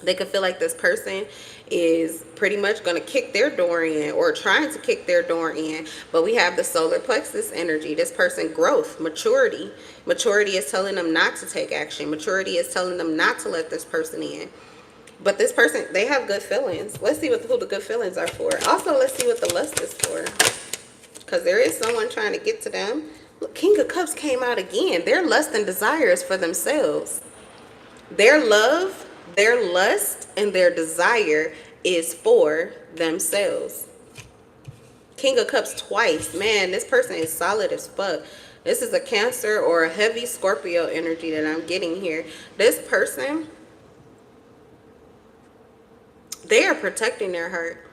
They could feel like this person is pretty much going to kick their door in or trying to kick their door in. But we have the solar plexus energy. This person, growth, maturity. Maturity is telling them not to take action. Maturity is telling them not to let this person in. But this person, they have good feelings. Let's see who the good feelings are for. Also, let's see what the lust is for. Because there is someone trying to get to them. Look, King of Cups came out again. Their lust and desires for themselves. Their love, their lust, and their desire is for themselves. King of Cups twice. Man, this person is solid as fuck. This is a Cancer or a heavy Scorpio energy that I'm getting here. This person, they are protecting their heart.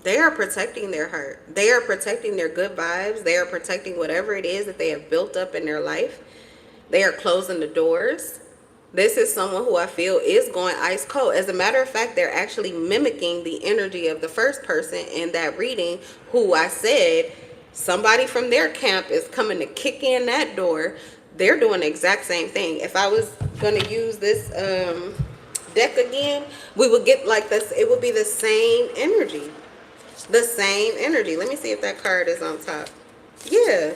They are protecting their heart. They are protecting their good vibes. They are protecting whatever it is that they have built up in their life. They are closing the doors. This is someone who I feel is going ice cold. As a matter of fact, they're actually mimicking the energy of the first person in that reading, who I said somebody from their camp is coming to kick in that door. They're doing the exact same thing. If I was going to use this deck again, we would get like this. It would be the same energy. The same energy. Let me see if that card is on top. Yeah.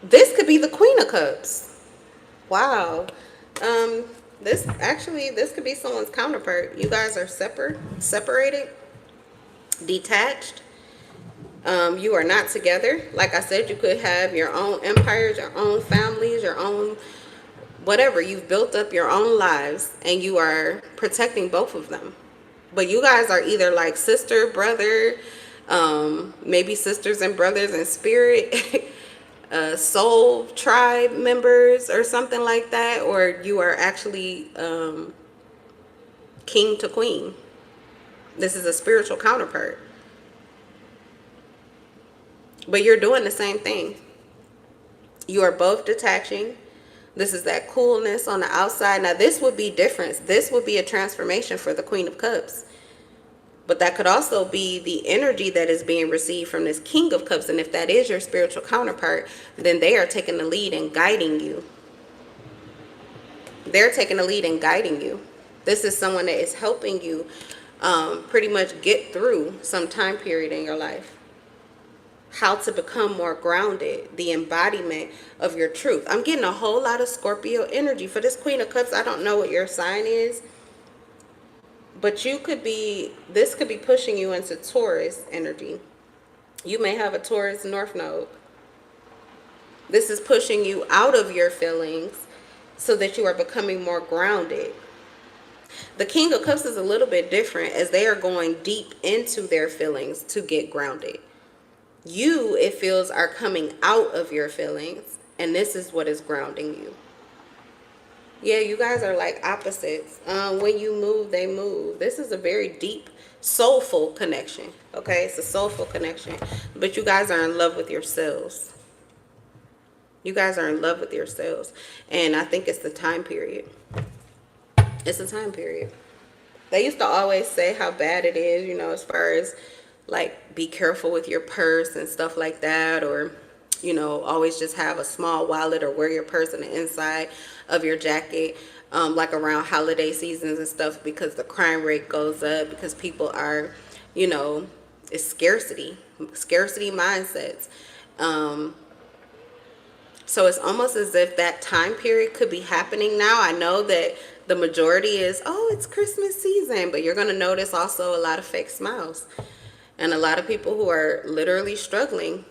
This could be the Queen of Cups. Wow. This could be someone's counterpart. You guys are separated, detached. You are not together. Like I said, you could have your own empires, your own families, your own whatever. You've built up your own lives and you are protecting both of them. But you guys are either like sister, brother, maybe sisters and brothers in spirit, soul tribe members or something like that, or you are actually king to queen. This is a spiritual counterpart. But you're doing the same thing. You are both detaching. This is that coolness on the outside. Now, this would be different. This would be a transformation for the Queen of Cups. But that could also be the energy that is being received from this King of Cups. And if that is your spiritual counterpart, then they are taking the lead and guiding you. They're taking the lead and guiding you. This is someone that is helping you pretty much get through some time period in your life. How to become more grounded, the embodiment of your truth. I'm getting a whole lot of Scorpio energy. For this Queen of Cups, I don't know what your sign is, but you could be, this could be pushing you into Taurus energy. You may have a Taurus North Node. This is pushing you out of your feelings so that you are becoming more grounded. The King of Cups is a little bit different, as they are going deep into their feelings to get grounded. You, it feels, are coming out of your feelings, and this is what is grounding you. Yeah, you guys are like opposites. When you move, they move. This is a very deep, soulful connection. Okay, it's a soulful connection. But you guys are in love with yourselves. You guys are in love with yourselves. And I think it's the time period. It's a time period. They used to always say how bad it is, you know, as far as like be careful with your purse and stuff like that, or you know, always just have a small wallet or wear your purse on the inside of your jacket, like around holiday seasons and stuff, because the crime rate goes up, because people are, you know, it's scarcity mindsets. So it's almost as if that time period could be happening now. I know that the majority is, oh, it's Christmas season, but you're going to notice also a lot of fake smiles. And a lot of people who are literally struggling,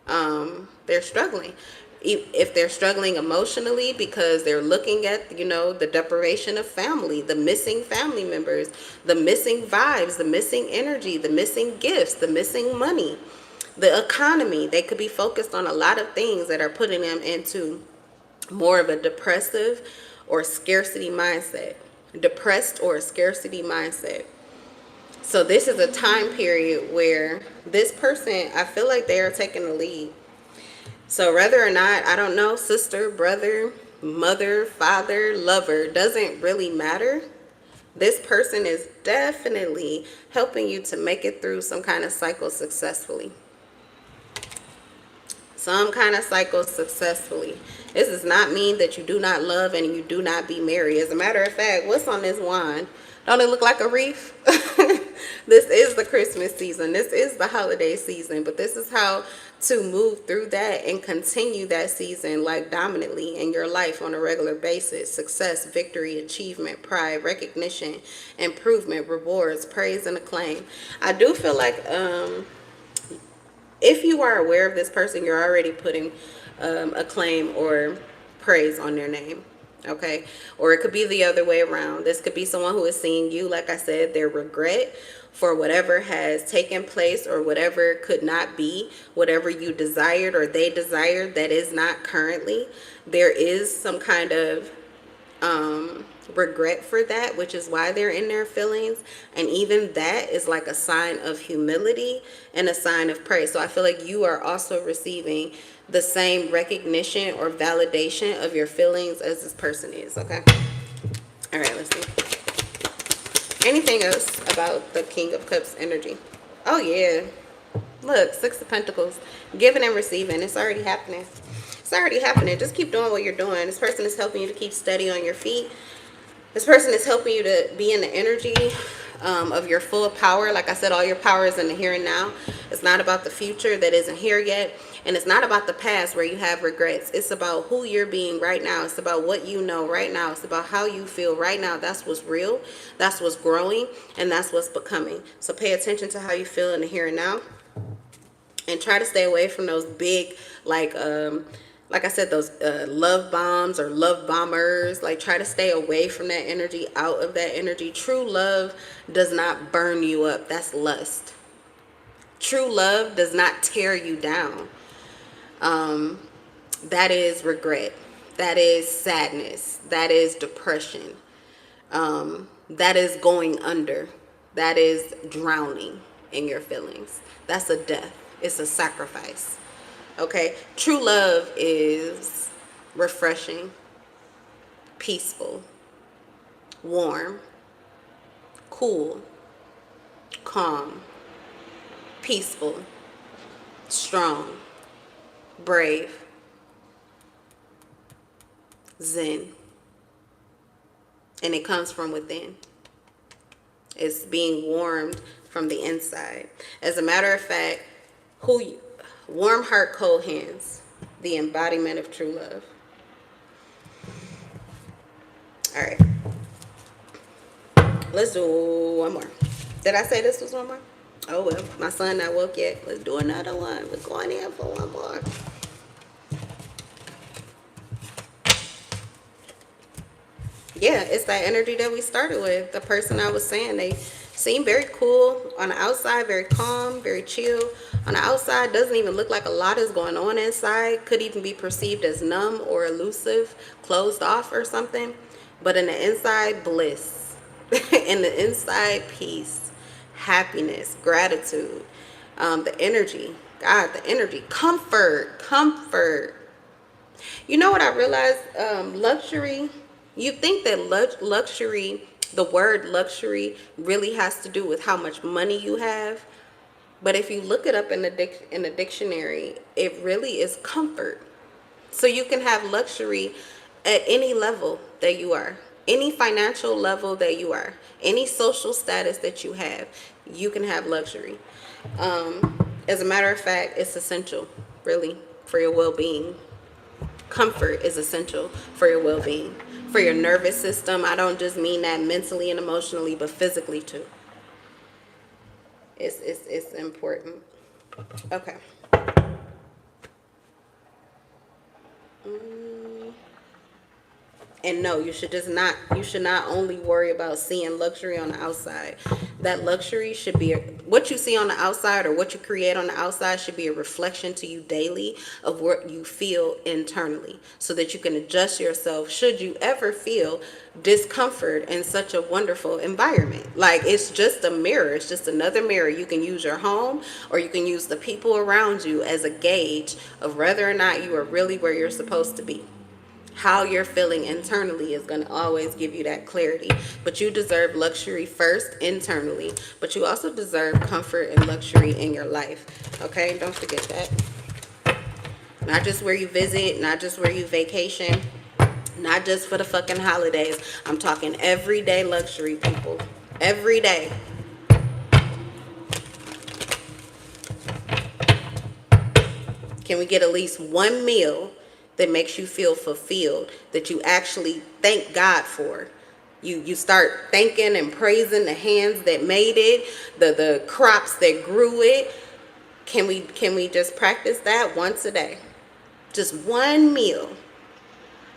they're struggling. If they're struggling emotionally because they're looking at, you know, the deprivation of family, the missing family members, the missing vibes, the missing energy, the missing gifts, the missing money, the economy. They could be focused on a lot of things that are putting them into more of a depressive or scarcity mindset. Depressed or a scarcity mindset. So this is a time period where this person, I feel like they are taking the lead. So whether or not, I don't know, sister, brother, mother, father, lover, doesn't really matter. This person is definitely helping you to make it through some kind of cycle successfully. Some kind of cycle successfully. This does not mean that you do not love and you do not be merry. As a matter of fact, what's on this wine? Don't it look like a wreath? This is the Christmas season. This is the holiday season. But this is how to move through that and continue that season like dominantly in your life on a regular basis. Success, victory, achievement, pride, recognition, improvement, rewards, praise, and acclaim. I do feel like if you are aware of this person, you're already putting acclaim or praise on their name. Okay, or it could be the other way around. This could be someone who is seeing you, like I said, their regret for whatever has taken place or whatever could not be, whatever you desired or they desired that is not currently. There is some kind of regret for that, which is why they're in their feelings. And even that is like a sign of humility and a sign of praise. So I feel like you are also receiving the same recognition or validation of your feelings as this person is. Okay, all right, let's see anything else about the King of Cups energy. Oh yeah, look, Six of Pentacles, giving and receiving. It's already happening. It's already happening. Just keep doing what you're doing. This person is helping you to keep steady on your feet. This person is helping you to be in the energy of your full power. Like I said, all your power is in the here and now. It's not about the future that isn't here yet. And it's not about the past where you have regrets. It's about who you're being right now. It's about what you know right now. It's about how you feel right now. That's what's real. That's what's growing. And that's what's becoming. So pay attention to how you feel in the here and now. And try to stay away from those big, like I said, those love bombs or love bombers. Like, try to stay away from that energy, out of that energy. True love does not burn you up. That's lust. True love does not tear you down. That is regret. That is sadness. That is depression. That is going under. That is drowning in your feelings. That's a death. It's a sacrifice. Okay, true love is refreshing, peaceful, warm, cool, calm, peaceful, strong, brave, zen. And it comes from within. It's being warmed from the inside. As a matter of fact, warm heart, cold hands, the embodiment of true love. All right. Let's do one more. Did I say this was one more? Oh, well, my son not woke yet. Let's do another one. We're going in for one more. Yeah, it's that energy that we started with. The person I was saying, they seem very cool on the outside, very calm, very chill. On the outside, doesn't even look like a lot is going on inside. Could even be perceived as numb or elusive, closed off or something. But in the inside, bliss. In the inside, peace, happiness, gratitude, the energy. God, the energy, comfort. You know what I realized? Luxury. You think that luxury, the word luxury, really has to do with how much money you have. But if you look it up in the dictionary, it really is comfort. So you can have luxury at any level that you are, any financial level that you are, any social status that you have, you can have luxury. As a matter of fact, it's essential, really, for your well-being. Comfort is essential for your well-being, for your nervous system. I don't just mean that mentally and emotionally, but physically too. It's important. Okay. And no, you should not only worry about seeing luxury on the outside. That luxury should be, what you see on the outside or what you create on the outside should be a reflection to you daily of what you feel internally, so that you can adjust yourself should you ever feel discomfort in such a wonderful environment. Like, it's just a mirror. It's just another mirror. You can use your home or you can use the people around you as a gauge of whether or not you are really where you're supposed to be. How you're feeling internally is going to always give you that clarity. But you deserve luxury first internally, but you also deserve comfort and luxury in your life. Okay, don't forget that. Not just where you visit, not just where you vacation, not just for the fucking holidays. I'm talking everyday luxury, people. Every day. Can we get at least one meal that makes you feel fulfilled, that you actually thank God for? You start thanking and praising the hands that made it, the crops that grew it. Can we just practice that once a day? Just one meal.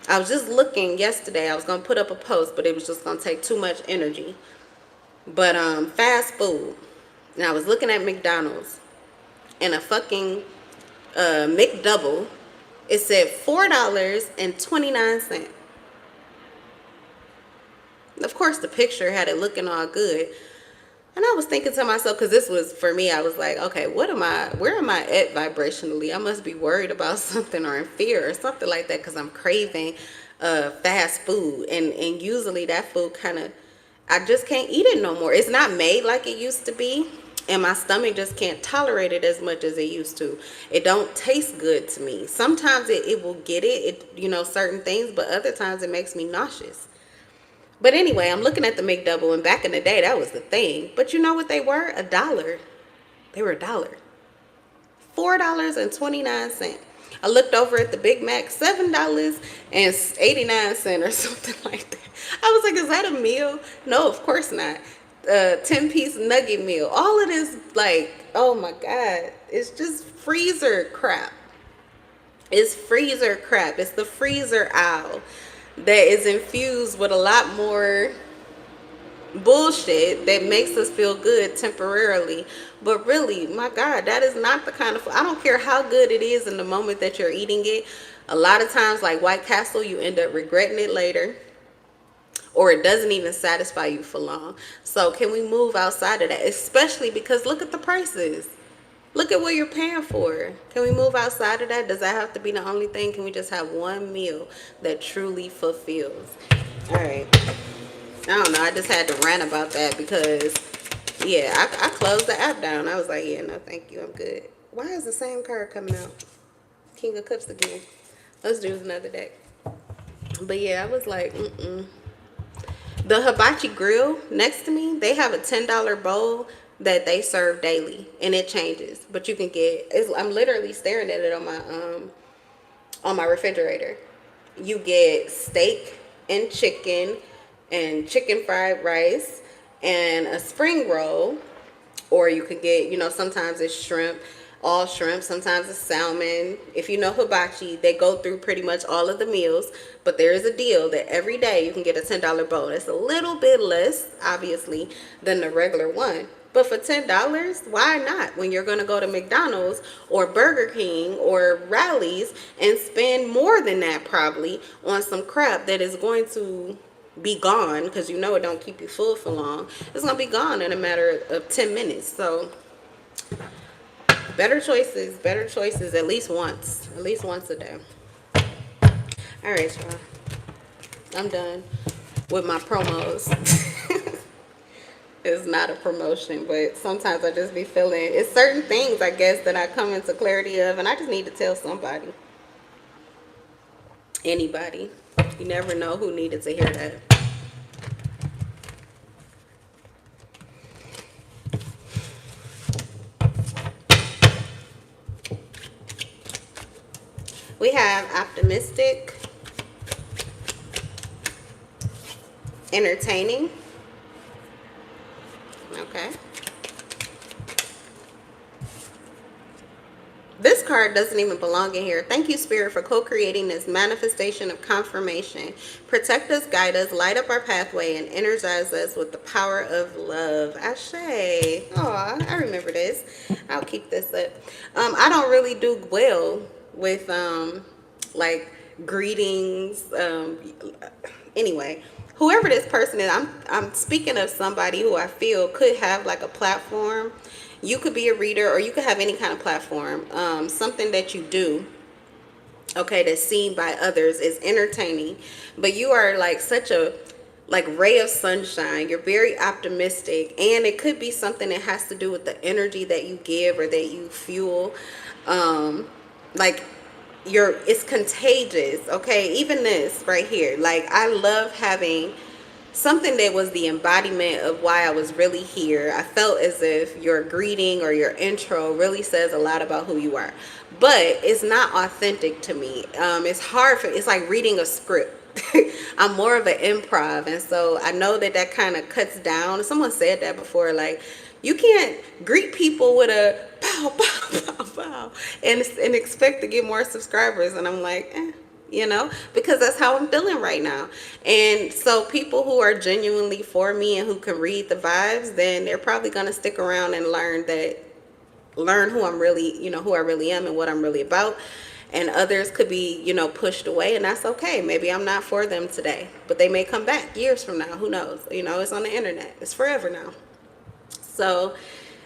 I was just looking yesterday. I was gonna put up a post, but it was just gonna take too much energy. But fast food. And I was looking at McDonald's, and a fucking McDouble. It said $4.29. Of course, the picture had it looking all good. And I was thinking to myself, because this was for me, I was like, okay, where am I at vibrationally? I must be worried about something or in fear or something like that, because I'm craving fast food. And usually that food kind of, I just can't eat it no more. It's not made like it used to be. And my stomach just can't tolerate it as much as it used to. It don't taste good to me. Sometimes it will get certain things, but other times it makes me nauseous. But anyway, I'm looking at the McDouble, and back in the day, that was the thing. But you know what they were? $1. They were $1. $4.29. I looked over at the Big Mac, $7.89 or something like that. I was like, is that a meal? No, of course not. 10-piece nugget meal. All of this, like, oh my God. It's just freezer crap. It's freezer crap. It's the freezer aisle that is infused with a lot more bullshit that makes us feel good temporarily. But really, my God, that is not the kind of food. I don't care how good it is in the moment that you're eating it. A lot of times, like White Castle, you end up regretting it later, or it doesn't even satisfy you for long. So can we move outside of that? Especially because look at the prices. Look at what you're paying for. Can we move outside of that? Does that have to be the only thing? Can we just have one meal that truly fulfills? All right. I don't know. I just had to rant about that because, yeah, I closed the app down. I was like, yeah, no, thank you. I'm good. Why is the same card coming out? King of Cups again. Let's do another deck. But, yeah, I was like, The Hibachi Grill next to me, they have a $10 bowl that they serve daily, and it changes. But you can get, I'm literally staring at it on my refrigerator. You get steak and chicken fried rice and a spring roll, or you could get, sometimes it's shrimp, all shrimp, sometimes it's salmon. If you know Hibachi, they go through pretty much all of the meals, but there is a deal that every day you can get a $10 bowl. It's a little bit less, obviously, than the regular one. But for $10, why not? When you're going to go to McDonald's or Burger King or Rally's and spend more than that probably on some crap that is going to be gone, because it don't keep you full for long. It's going to be gone in a matter of 10 minutes. So better choices at least once a day. All right, y'all. I'm done with my promos. It's not a promotion, but sometimes I just be feeling, it's certain things, I guess, that I come into clarity of, and I just need to tell somebody. Anybody. You never know who needed to hear that. We have optimistic, entertaining. Okay. This card doesn't even belong in here. Thank you, Spirit, for co-creating this manifestation of confirmation. Protect us, guide us, light up our pathway, and energize us with the power of love. Ashe. Aw, I remember this. I'll keep this up. I don't really do well with, like, greetings. Anyway, whoever this person is, I'm speaking of somebody who I feel could have like a platform. You could be a reader, or you could have any kind of platform. Something that you do, okay, that's seen by others, is entertaining. But you are like such a ray of sunshine. You're very optimistic, and it could be something that has to do with the energy that you give or that you fuel. Like it's contagious. Okay, even this right here, like, I love having something that was the embodiment of why I was really here. I felt as if your greeting or your intro really says a lot about who you are, but it's not authentic to me. It's hard for, it's like reading a script. I'm more of an improv, and so I know that that kind of cuts down. Someone said that before, like, you can't greet people with a pow pow pow pow and expect to get more subscribers. And I'm like, you know, because that's how I'm feeling right now. And so people who are genuinely for me and who can read the vibes, then they're probably going to stick around and learn who I'm really, you know, who I really am and what I'm really about. And others could be, you know, pushed away, and that's okay. Maybe I'm not for them today, but they may come back years from now. Who knows? You know, it's on the internet. It's forever now. So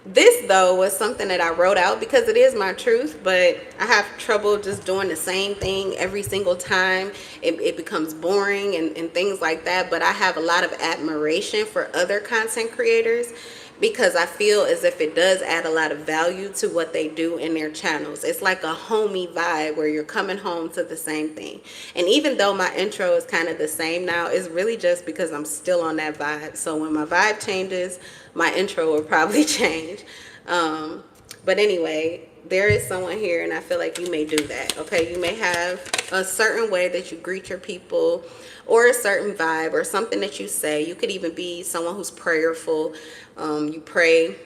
this, though, was something that I wrote out because it is my truth, but I have trouble just doing the same thing every single time. It becomes boring and things like that. But I have a lot of admiration for other content creators because I feel as if it does add a lot of value to what they do in their channels. It's like a homey vibe where you're coming home to the same thing. And even though my intro is kind of the same now, it's really just because I'm still on that vibe. So when my vibe changes, my intro will probably change. But anyway, there is someone here, and I feel like you may do that. Okay, you may have a certain way that you greet your people, or a certain vibe, or something that you say. You could even be someone who's prayerful. You pray,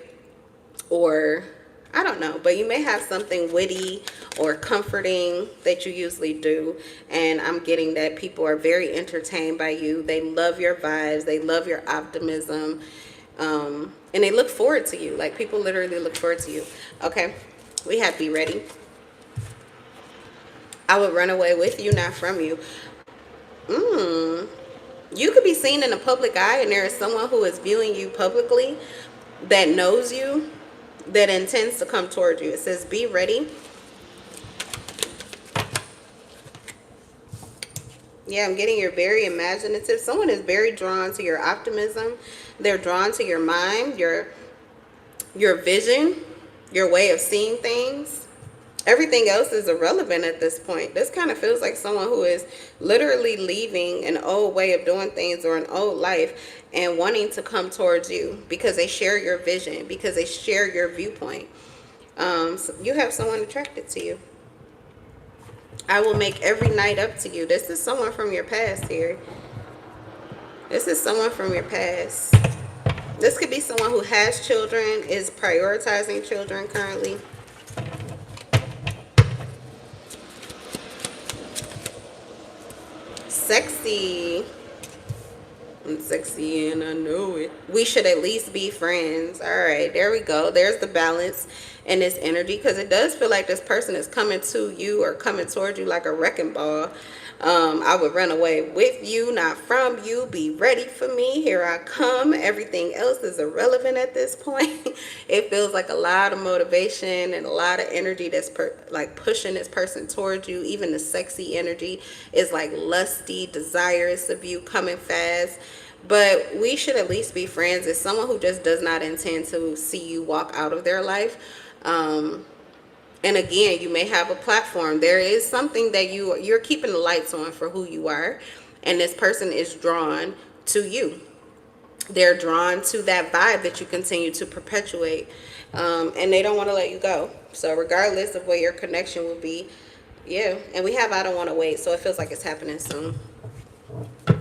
or I don't know, but you may have something witty or comforting that you usually do. And I'm getting that people are very entertained by you. They love your vibes. They love your optimism. And they look forward to you. Like, people literally look forward to you. Okay, we have Be Ready. I would run away with you, not from you. You could be seen in the public eye, and there is someone who is viewing you publicly that knows you, that intends to come toward you. It says, be ready. Yeah, I'm getting you're very imaginative. Someone is very drawn to your optimism. They're drawn to your mind, your vision, your way of seeing things. Everything else is irrelevant at this point. This kind of feels like someone who is literally leaving an old way of doing things or an old life and wanting to come towards you because they share your vision, because they share your viewpoint. So you have someone attracted to you. I will make every night up to you. This is someone from your past here. This is someone from your past. This could be someone who has children, is prioritizing children currently. Sexy. I'm sexy and I know it. We should at least be friends. All right, there we go. There's the balance in this energy, because it does feel like this person is coming to you or coming towards you like a wrecking ball. I would run away with you, not from you. Be ready for me. Here I come. Everything else is irrelevant at this point. It feels like a lot of motivation and a lot of energy that's like pushing this person towards you. Even the sexy energy is like lusty, desirous of you, coming fast. But we should at least be friends. It's someone who just does not intend to see you walk out of their life. And again, you may have a platform. There is something that you're keeping the lights on for who you are, and this person is drawn to you. They're drawn to that vibe that you continue to perpetuate, and they don't want to let you go. So regardless of what your connection will be, yeah. And we have I don't want to wait, so it feels like it's happening soon. All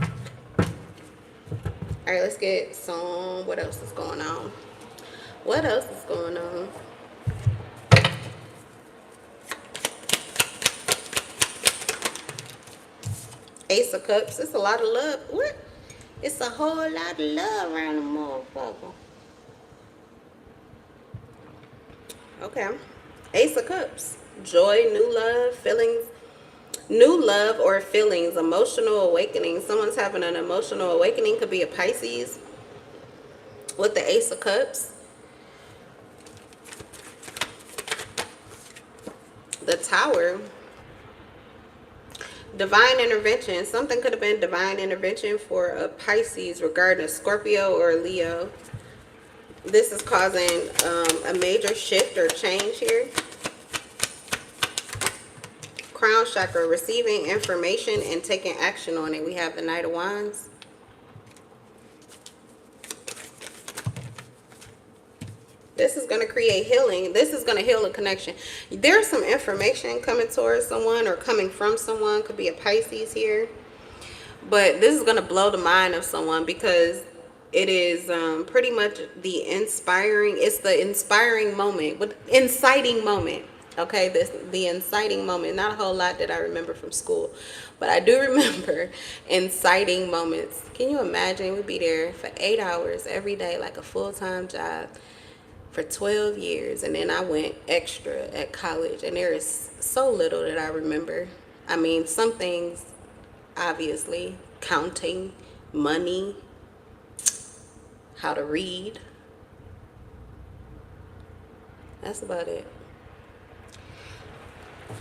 right, let's get some. What else is going on? What else is going on? Ace of Cups. It's a lot of love. What? It's a whole lot of love around the motherfucker. Okay. Ace of Cups. Joy, new love, feelings. New love or feelings. Emotional awakening. Someone's having an emotional awakening. Could be a Pisces with the Ace of Cups. The Tower. Divine intervention. Something could have been divine intervention for a Pisces regarding a Scorpio or a Leo. This is causing a major shift or change here. crown chakra, receiving information and taking action on it. We have the Knight of Wands. This is going to create healing. This is going to heal a connection. There's some information coming towards someone or coming from someone. Could be a Pisces here. But this is going to blow the mind of someone because it is pretty much the inspiring. It's the inspiring moment, but inciting moment. Okay, the inciting moment. Not a whole lot that I remember from school, but I do remember inciting moments. Can you imagine? We'd be there for 8 hours every day, like a full-time job, for 12 years. And then I went extra at college, and there is so little that I remember. I mean, some things, obviously, counting, money, how to read. That's about it.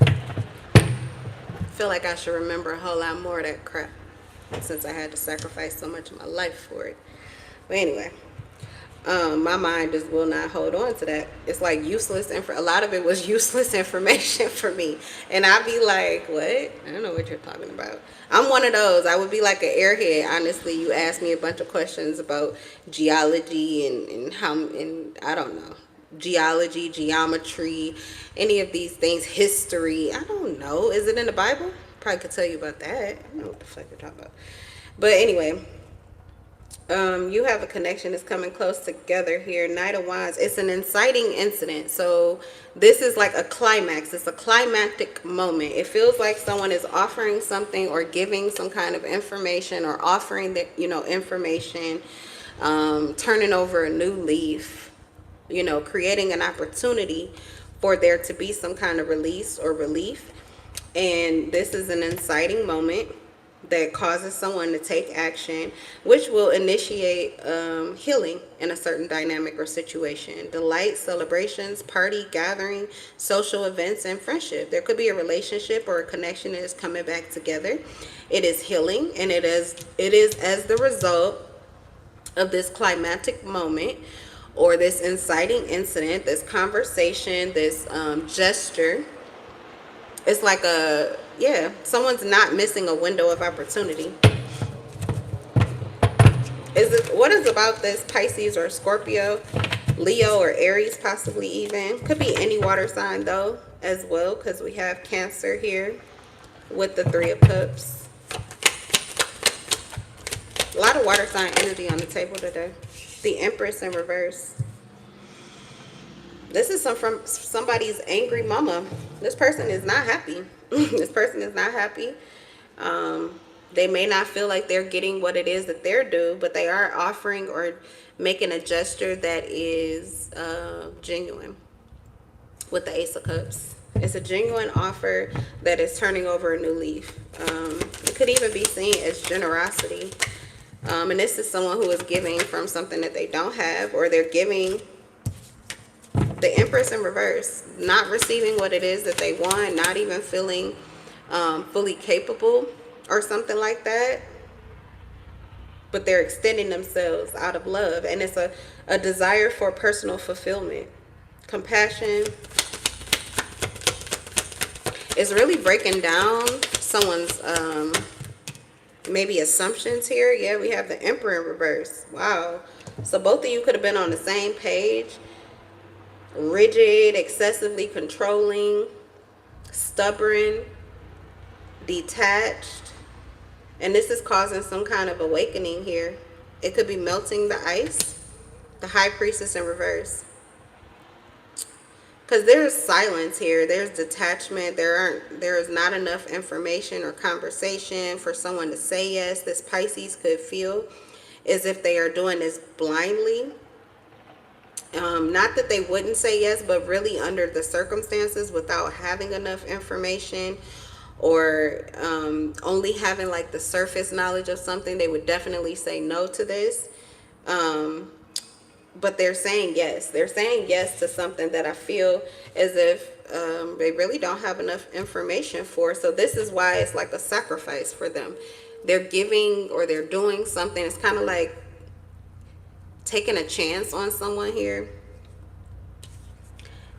I feel like I should remember a whole lot more of that crap since I had to sacrifice so much of my life for it. But anyway, my mind just will not hold on to that. It's like useless a lot of it was useless information for me, and I'd be like, what? I don't know what you're talking about. I'm one of those. I would be like an airhead, honestly. You ask me a bunch of questions about geology and how, and I don't know, geology, geometry, any of these things, history, I don't know. Is it in the Bible? Probably could tell you about that. I don't know what the fuck you're talking about. But anyway, you have a connection that's coming close together here. Knight of Wands. It's an inciting incident. So this is like a climax. It's a climactic moment. It feels like someone is offering something or giving some kind of information or offering the, information, turning over a new leaf, creating an opportunity for there to be some kind of release or relief. And this is an inciting moment that causes someone to take action, which will initiate healing in a certain dynamic or situation. Delight, celebrations, party, gathering, social events, and friendship. There could be a relationship or a connection that is coming back together. It is healing, and it is as the result of this climatic moment or this inciting incident, this conversation, this gesture. It's like someone's not missing a window of opportunity. What is about this Pisces or Scorpio, Leo or Aries, possibly even? Could be any water sign though as well, because we have Cancer here with the Three of Cups. A lot of water sign energy on the table today. The Empress in reverse. This is from somebody's angry mama. This person is not happy. This person is not happy. They may not feel like they're getting what it is that they're due, but they are offering or making a gesture that is genuine with the Ace of Cups. It's a genuine offer that is turning over a new leaf. It could even be seen as generosity. And this is someone who is giving from something that they don't have, or they're giving. The Empress in reverse, not receiving what it is that they want, not even feeling fully capable or something like that. But they're extending themselves out of love. And it's a desire for personal fulfillment. Compassion. It's really breaking down someone's maybe assumptions here. Yeah, we have the Emperor in reverse. Wow. So both of you could have been on the same page. Rigid, excessively controlling, stubborn, detached, and this is causing some kind of awakening here. It could be melting the ice. The High Priestess in reverse, because there's silence here, there's detachment, there is not enough information or conversation for someone to say yes. This Pisces could feel as if they are doing this blindly. Not that they wouldn't say yes, but really under the circumstances, without having enough information or only having like the surface knowledge of something, they would definitely say no to this. But they're saying yes. They're saying yes to something that I feel as if they really don't have enough information for. So this is why it's like a sacrifice for them. They're giving or they're doing something. It's kind of like taking a chance on someone here.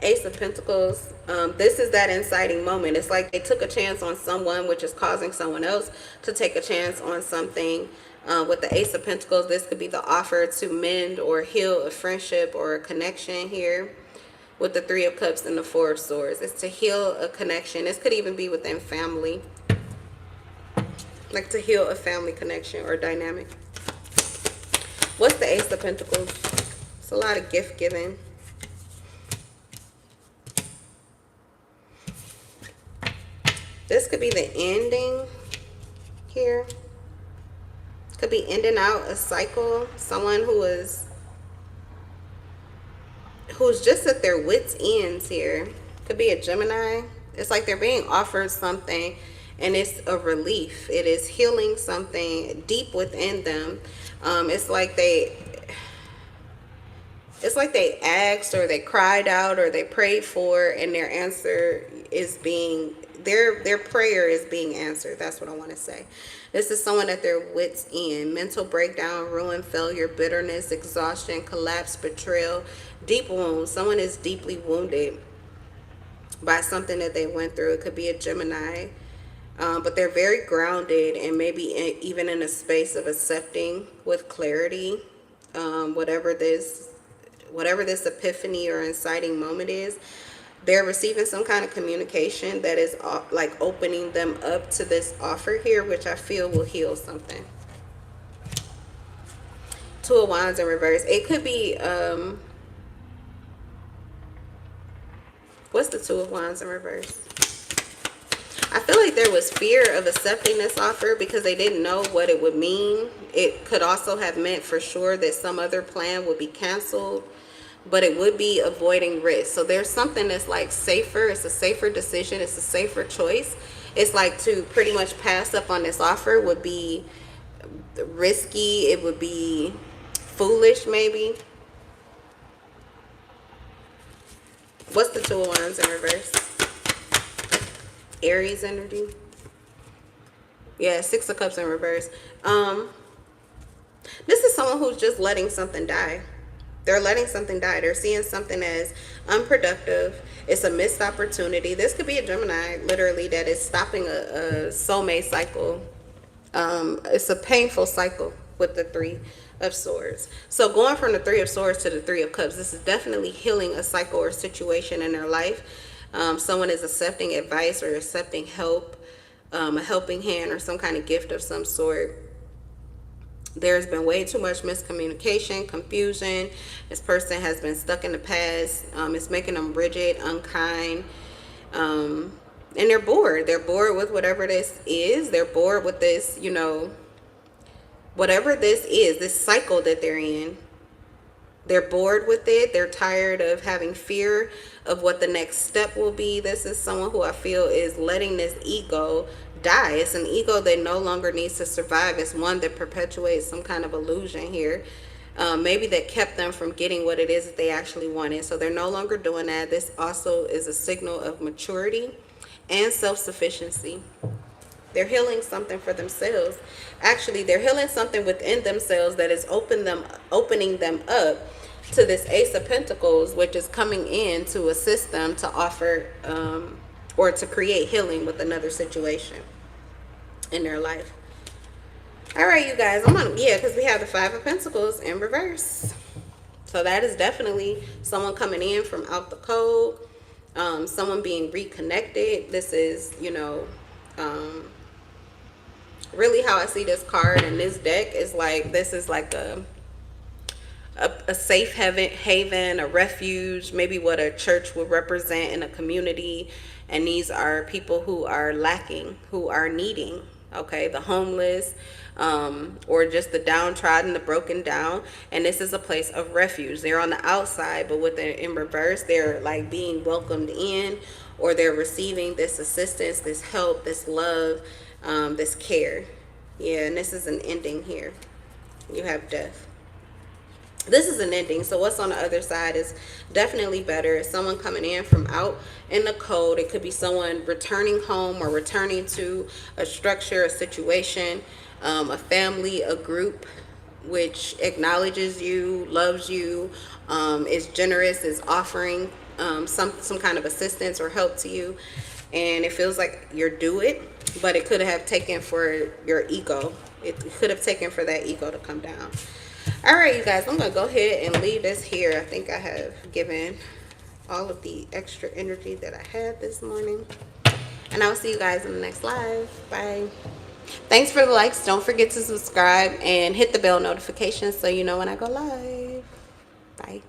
Ace of Pentacles, this is that inciting moment. It's like they took a chance on someone, which is causing someone else to take a chance on something. With the Ace of Pentacles, this could be the offer to mend or heal a friendship or a connection here. With the Three of Cups and the Four of Swords, it's to heal a connection. This could even be within family, like to heal a family connection or dynamic. What's the Ace of Pentacles? It's a lot of gift giving. This could be the ending here. Could be ending out a cycle. Someone who's just at their wits' ends here. Could be a Gemini. It's like they're being offered something and it's a relief. It is healing something deep within them. It's like they asked or they cried out or they prayed for, and their answer is being, their prayer is being answered. That's what I want to say. This is someone at their wits' end. Mental breakdown, ruin, failure, bitterness, exhaustion, collapse, betrayal, deep wounds. Someone is deeply wounded by something that they went through. It could be a Gemini. But they're very grounded and maybe even in a space of accepting with clarity whatever this epiphany or inciting moment is. They're receiving some kind of communication that is like opening them up to this offer here, which I feel will heal something. Two of Wands in reverse. It could be, what's the Two of Wands in reverse? I feel like there was fear of accepting this offer because they didn't know what it would mean. It could also have meant for sure that some other plan would be canceled, but it would be avoiding risk. So there's something that's like safer. It's a safer decision. It's a safer choice. It's like to pretty much pass up on this offer would be risky. It would be foolish maybe. What's the Two of Wands in reverse? Aries energy. Yeah, Six of Cups in reverse. This is someone who's just letting something die. They're letting something die. They're seeing something as unproductive. It's a missed opportunity. This could be a Gemini, literally, that is stopping a soulmate cycle. It's a painful cycle with the Three of Swords. So going from the Three of Swords to the Three of Cups, this is definitely healing a cycle or situation in their life. Someone is accepting advice or accepting help, a helping hand or some kind of gift of some sort. There's been way too much miscommunication, confusion. This person has been stuck in the past. It's making them rigid, unkind, and they're bored. They're bored with whatever this is. They're bored with this, you know, whatever this is, this cycle that they're in. They're bored with it. They're tired of having fear of what the next step will be. This is someone who I feel is letting this ego die. It's an ego that no longer needs to survive. It's one that perpetuates some kind of illusion here. Maybe that kept them from getting what it is that they actually wanted. So they're no longer doing that. This also is a signal of maturity and self-sufficiency. They're healing something for themselves. Actually, they're healing something within themselves that is opening them up to this Ace of Pentacles, which is coming in to assist them to offer or to create healing with another situation in their life. All right, you guys, because we have the Five of Pentacles in reverse. So that is definitely someone coming in from out the cold, someone being reconnected. This is, you know, really how I see this card and this deck is like, this is like a safe haven, a refuge, maybe what a church would represent in a community. And these are people who are lacking, who are needing, okay, the homeless, or just the downtrodden, the broken down. And this is a place of refuge. They're on the outside, but with it in reverse, they're like being welcomed in, or they're receiving this assistance, this help, this love, this care. Yeah, and this is an ending here. You have death. This is an ending. So what's on the other side is definitely better. It's someone coming in from out in the cold. It could be someone returning home or returning to a structure, a situation, a family, a group which acknowledges you, loves you, is generous, is offering some kind of assistance or help to you, and it feels like you're due it, but it could have taken for your ego. It could have taken for that ego to come down. All right, you guys, I'm gonna go ahead and leave this here. I think I have given all of the extra energy that I had this morning, and I'll see you guys in the next live. Bye. Thanks for the likes. Don't forget to subscribe and hit the bell notification so you know when I go live. Bye.